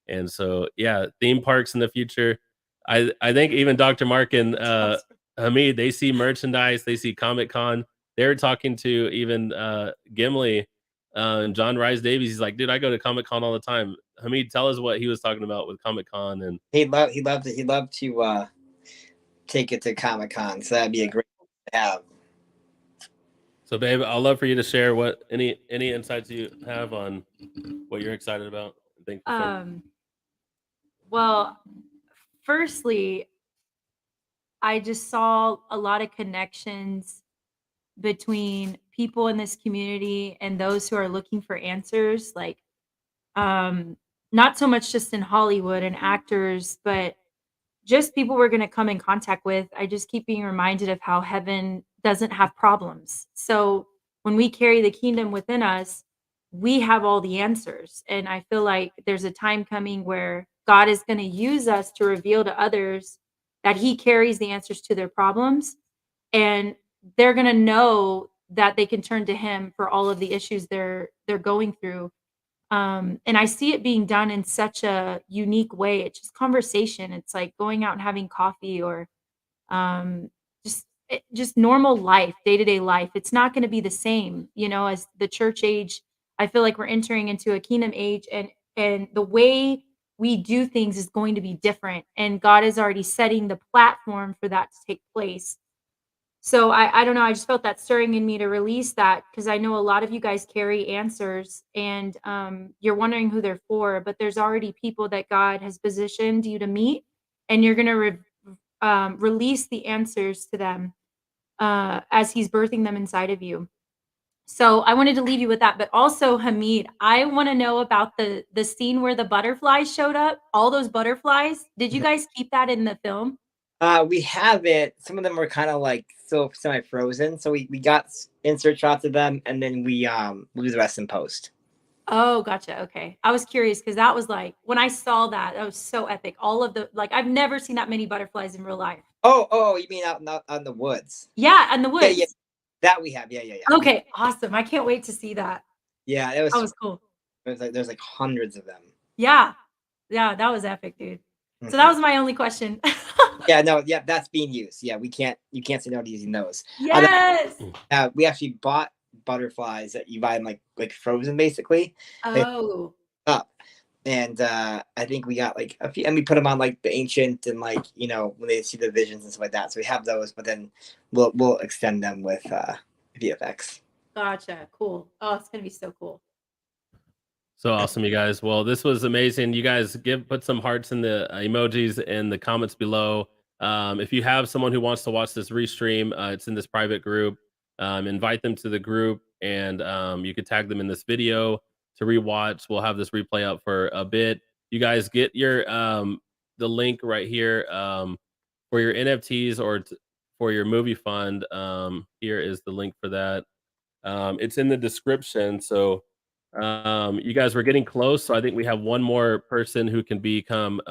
And so yeah, theme parks in the future. I think even Dr. Mark and Hamid, they see merchandise, they see Comic Con. They're talking to even Gimli and John Rhys Davies. He's like, dude, I go to Comic Con all the time. Hamid, tell us what he was talking about with Comic Con. And He'd love to take it to Comic Con. So that'd be a great thing to have. So, babe, I'd love for you to share what any insights you have on what you're excited about. Thankful for. Well, firstly, I just saw a lot of connections between people in this community and those who are looking for answers. Like, not so much just in Hollywood and actors, but just people we're going to come in contact with. I just keep being reminded of how heaven doesn't have problems. So when we carry the kingdom within us, we have all the answers. And I feel like there's a time coming where God is going to use us to reveal to others that he carries the answers to their problems. And they're going to know that they can turn to him for all of the issues they're going through. And I see it being done in such a unique way. It's just conversation. It's like going out and having coffee, or um, just normal life, day-to-day life. It's not going to be the same, as the church age. I feel like we're entering into a kingdom age, and the way we do things is going to be different. And God is already setting the platform for that to take place. So I don't know. I just felt that stirring in me to release that, because I know a lot of you guys carry answers, and you're wondering who they're for, but there's already people that God has positioned you to meet, and you're going to release the answers to them as he's birthing them inside of you. So I wanted to leave you with that. But also, Hamid, I want to know about the scene where the butterflies showed up, all those butterflies. Did you guys keep that in the film? We have it. Some of them were kind of like still semi-frozen, so we got insert shots of them, and then we do the rest in post. Oh, gotcha. Okay. I was curious because that was like, when I saw that, that was so epic. All of I've never seen that many butterflies in real life. Oh, you mean out in the woods? Yeah, in the woods. Yeah. That we have. Yeah. Okay, awesome. I can't wait to see that. Yeah, that was cool. There's like hundreds of them. Yeah, that was epic, dude. So that was my only question. Yeah, that's being used. Yeah, you can't say no to using those. Yes. We actually bought butterflies that you buy them like frozen, basically. Oh. Up. And I think we got like a few, and we put them on like the ancient, and like when they see the visions and stuff like that. So we have those, but then we'll extend them with VFX. Gotcha. Cool. Oh, it's gonna be so cool. So awesome, you guys. Well, this was amazing. You guys put some hearts in the emojis in the comments below. If you have someone who wants to watch this restream, it's in this private group. Invite them to the group, and you could tag them in this video to rewatch. We'll have this replay up for a bit. You guys get your the link right here for your NFTs or for your movie fund. Here is the link for that. It's in the description. So you guys were getting close. So I think we have one more person who can become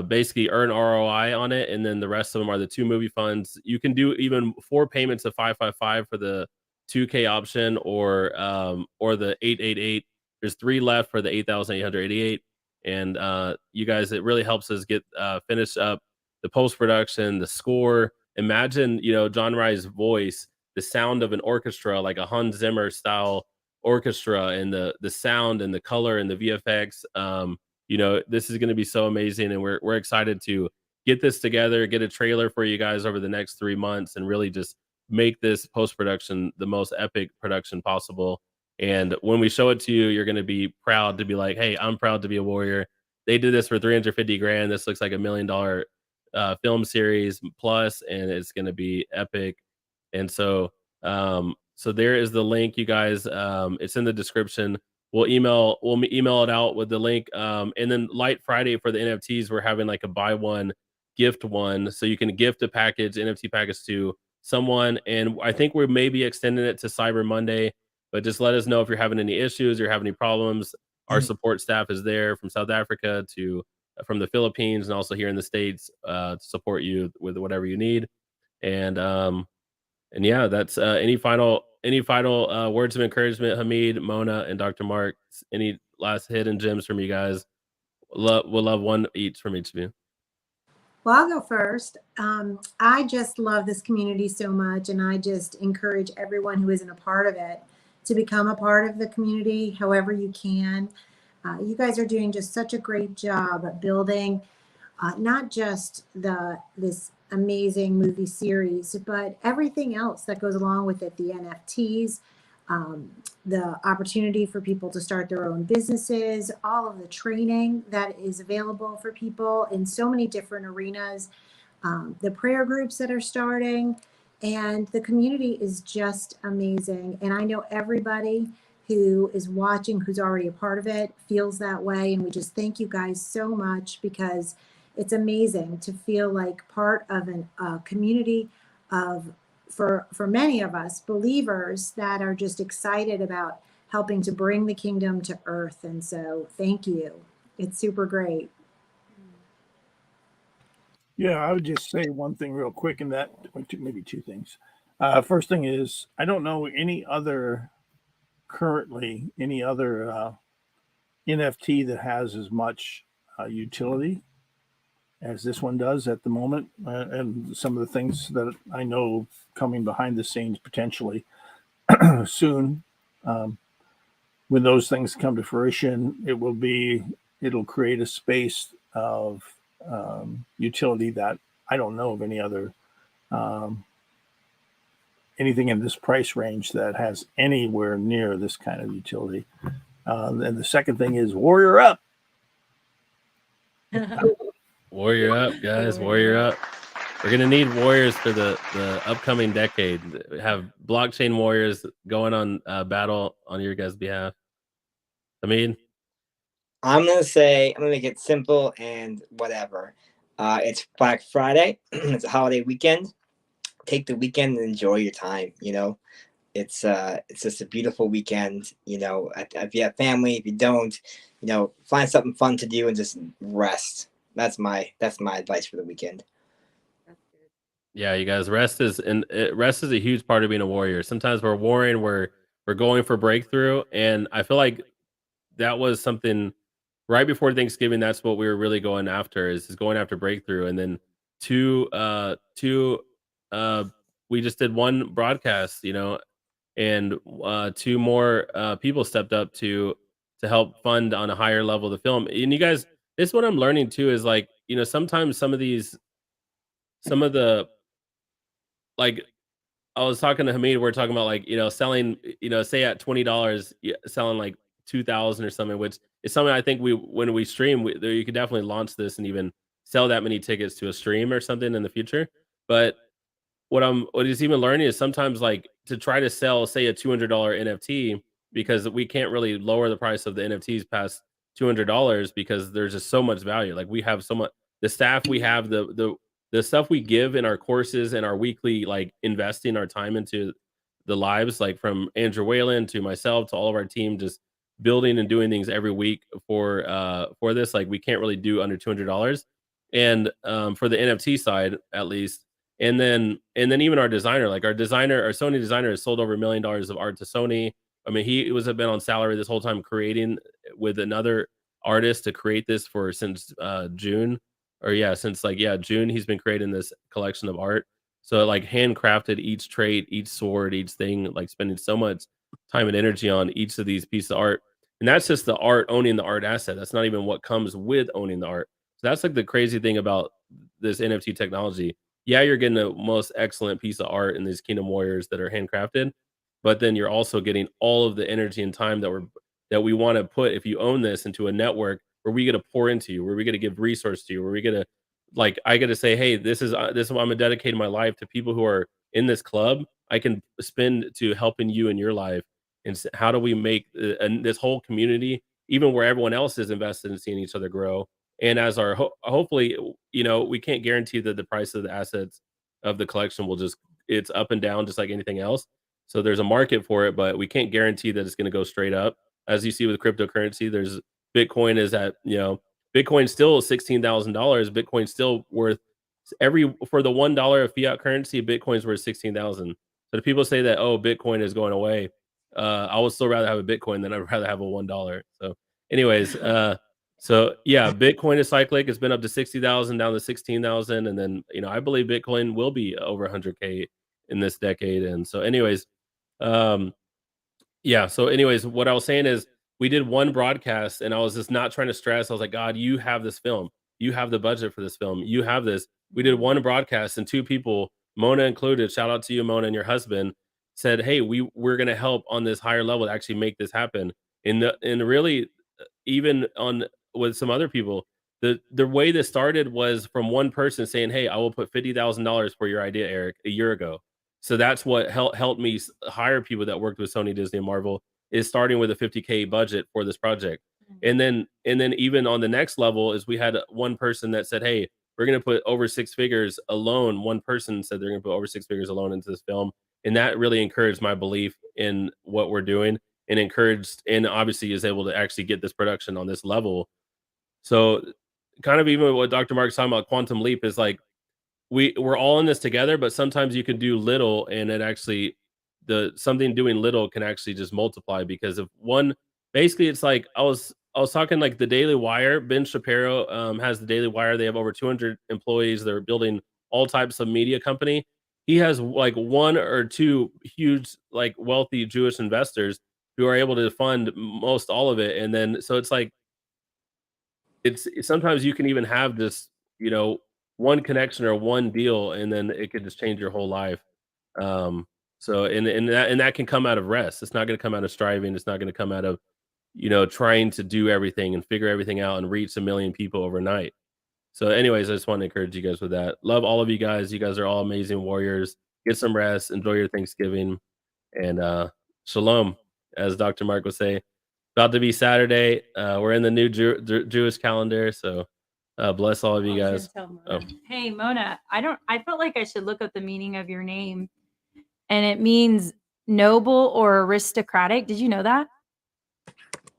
basically earn ROI on it, and then the rest of them are the 2 movie funds. You can do even 4 payments of 555 for the 2K option, or the 888. There's 3 left for the 8,888. And you guys, it really helps us get finish up the post-production, the score. Imagine John Rye's voice, the sound of an orchestra, like a Hans Zimmer style orchestra, and the sound and the color and the VFX. This is going to be so amazing, and we're excited to get this together, get a trailer for you guys over the next 3 months, and really just make this post-production the most epic production possible. And when we show it to you, you're going to be proud to be like, hey, I'm proud to be a warrior. they did this for 350 grand. This looks like $1 million film series plus, and it's going to be epic. And so there is the link, you guys. It's in the description. We'll email it out with the link. And then Light Friday for the NFTs, we're having like a buy one, gift one, so you can gift a package, NFT package to someone. And I think we're maybe extending it to Cyber Monday, but just let us know if you're having any issues or have any problems. Our support staff is there from South Africa to from the Philippines and also here in the States to support you with whatever you need. And yeah, that's any final words of encouragement, Hamid, Mona, and Dr. Mark. Any last hidden gems from you guys? We'll love one each from each of you. Well, I'll go first. I just love this community so much, and I just encourage everyone who isn't a part of it to become a part of the community however you can. You guys are doing just such a great job at building not just this amazing movie series, but everything else that goes along with it, the NFTs, the opportunity for people to start their own businesses, all of the training that is available for people in so many different arenas, the prayer groups that are starting, and the community is just amazing. And I know everybody who is watching, who's already a part of it, feels that way. And we just thank you guys so much, because it's amazing to feel like part of a community of, for many of us, believers that are just excited about helping to bring the kingdom to earth. And so thank you. It's super great. Yeah, I would just say one thing real quick, and that maybe two things. First thing is, I don't know any other NFT that has as much utility as this one does at the moment, and some of the things that I know coming behind the scenes potentially soon. When those things come to fruition, it'll create a space of utility that I don't know of any other anything in this price range that has anywhere near this kind of utility. And the second thing is warrior up. Warrior up, guys. Warrior up. We're gonna need warriors for the upcoming decade. Have blockchain warriors going on battle on your guys' behalf. I'm gonna make it simple and whatever. It's Black Friday. It's a holiday weekend. Take the weekend and enjoy your time. It's just a beautiful weekend. If you have family, if you don't, find something fun to do and just rest. That's my advice for the weekend. Yeah, you guys, rest is a huge part of being a warrior. Sometimes we're warring, we're going for breakthrough, and I feel like that was something right before Thanksgiving. That's what we were really going after, is going after breakthrough. And then we just did one broadcast, and two more people stepped up to help fund on a higher level the film. And you guys, this is what I'm learning too, is like, sometimes some of the, like, I was talking to Hamid, we're talking about like, selling, say at $20, selling like 2,000 or something, which is something I think when we stream, you could definitely launch this and even sell that many tickets to a stream or something in the future. But what is even learning is sometimes, like, to try to sell, say, a $200 NFT, because we can't really lower the price of the NFTs past $200 because there's just so much value. Like, we have so much, the staff we have, the stuff we give in our courses and our weekly, like, investing our time into the lives, like from Andrew Whalen to myself to all of our team, just building and doing things every week for this. Like, we can't really do under $200, and for the NFT side at least. And then even our designer, like our Sony designer, has sold over $1 million of art to Sony. I mean, he been on salary this whole time, creating with another artist to create this since June. June. He's been creating this collection of art. So, like, handcrafted each trait, each sword, each thing, like spending so much time and energy on each of these pieces of art. And that's just the art, owning the art asset. That's not even what comes with owning the art. So that's like the crazy thing about this NFT technology. Yeah, you're getting the most excellent piece of art in these Kingdom Warriors that are handcrafted, but then you're also getting all of the energy and time that we want to put, if you own this, into a network where we get to pour into you, where we get to give resource to you, where we get to, like, I get to say, hey, this is what I'm gonna dedicate my life to people who are in this club. I can spend to helping you in your life. And how do we make and this whole community, even where everyone else is invested in seeing each other grow, and as our hopefully, we can't guarantee that the price of the assets of the collection will just, it's up and down just like anything else. So there's a market for it, but we can't guarantee that it's going to go straight up. As you see with cryptocurrency, there's Bitcoin is at, Bitcoin's still $16,000. Bitcoin's still worth for the $1 of fiat currency, Bitcoin's worth 16,000. So the people say that, oh, Bitcoin is going away. I would still rather have a Bitcoin than I'd rather have a $1. So anyways, so yeah, Bitcoin is cyclic. It's been up to 60,000, down to 16,000. And then, I believe Bitcoin will be over 100K in this decade. And so anyways, yeah. So anyways, what I was saying is we did one broadcast and I was just not trying to stress. I was like, God, you have this film. You have the budget for this film. You have this. We did one broadcast and two people, Mona included, shout out to you, Mona, and your husband, said, hey, we're going to help on this higher level to actually make this happen. And really, even on with some other people, the way this started was from one person saying, hey, I will put $50,000 for your idea, Eric, a year ago. So that's what helped me hire people that worked with Sony, Disney, and Marvel, is starting with a 50K budget for this project. And then even on the next level is we had one person that said, hey, we're going to put over 6 figures alone. One person said they're going to put over 6 figures alone into this film. And that really encouraged my belief in what we're doing, and encouraged, and obviously is able to actually get this production on this level. So kind of even what Dr. Mark's talking about, quantum leap, is like, we're all in this together, but sometimes you can do little and it actually, something doing little can actually just multiply, because of one, basically it's like, I was talking like the Daily Wire, Ben Shapiro has the Daily Wire. They have over 200 employees. They're building all types of media company. He has like 1 or 2 huge, like, wealthy Jewish investors who are able to fund most all of it. And then, so it's like, it's sometimes you can even have this, one connection or one deal, and then it could just change your whole life. So and that can come out of rest. It's not going to come out of striving. It's not going to come out of, trying to do everything and figure everything out and reach 1 million people overnight. So anyways, I just want to encourage you guys with that. Love all of you guys. You guys are all amazing warriors. Get some rest. Enjoy your Thanksgiving. And shalom, as Dr. Mark would say. About to be Saturday. We're in the new Jewish calendar. So bless all of you guys. Oh. Hey, Mona, I felt like I should look up the meaning of your name. And it means noble or aristocratic. Did you know that?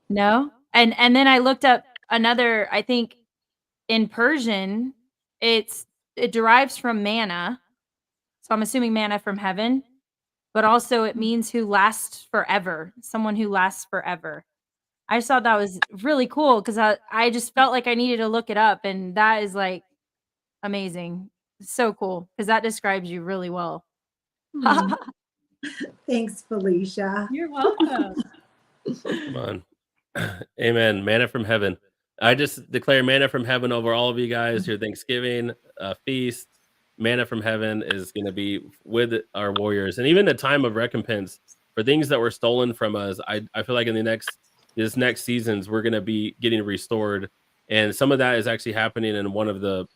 No? And then I looked up another, I think in Persian, it derives from manna. So I'm assuming manna from heaven, but also it means who lasts forever, someone who lasts forever. I just thought that was really cool because I just felt like I needed to look it up, and that is like amazing. So cool because that describes you really well. Thanks, Felicia. You're welcome. Come on. Amen. Manna from heaven. I just declare manna from heaven over all of you guys. Your Thanksgiving feast, manna from heaven is going to be with our warriors. And even a time of recompense for things that were stolen from us. I feel like in this next seasons, we're going to be getting restored. And some of that is actually happening in one of the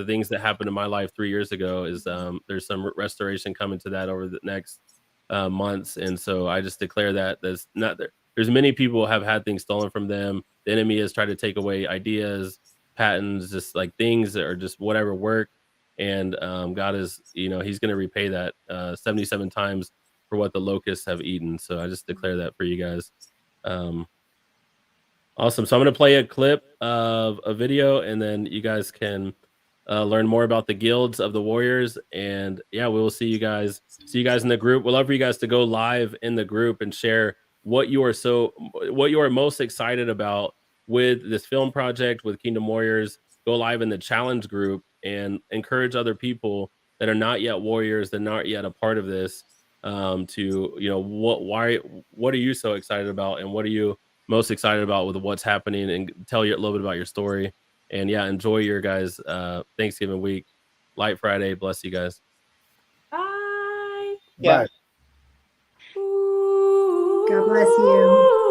things that happened in my life 3 years ago is there's some restoration coming to that over the next months. And so I just declare that there's many people have had things stolen from them. The enemy has tried to take away ideas, patents, just like things that are just whatever work. And God is, he's going to repay that 77 times for what the locusts have eaten. So I just declare that for you guys. Awesome. So I'm going to play a clip of a video, and then you guys can learn more about the guilds of the warriors. And yeah, we will see you guys in the group. We'd love for you guys to go live in the group and share what you are most excited about with this film project with Kingdom Warriors. Go live in the challenge group and encourage other people that are not yet warriors, that are not yet a part of this, what are you so excited about, and what are you most excited about with what's happening, and tell you a little bit about your story. And yeah, enjoy your guys Thanksgiving week. Light Friday. Bless you guys. Bye. Yeah. God bless you.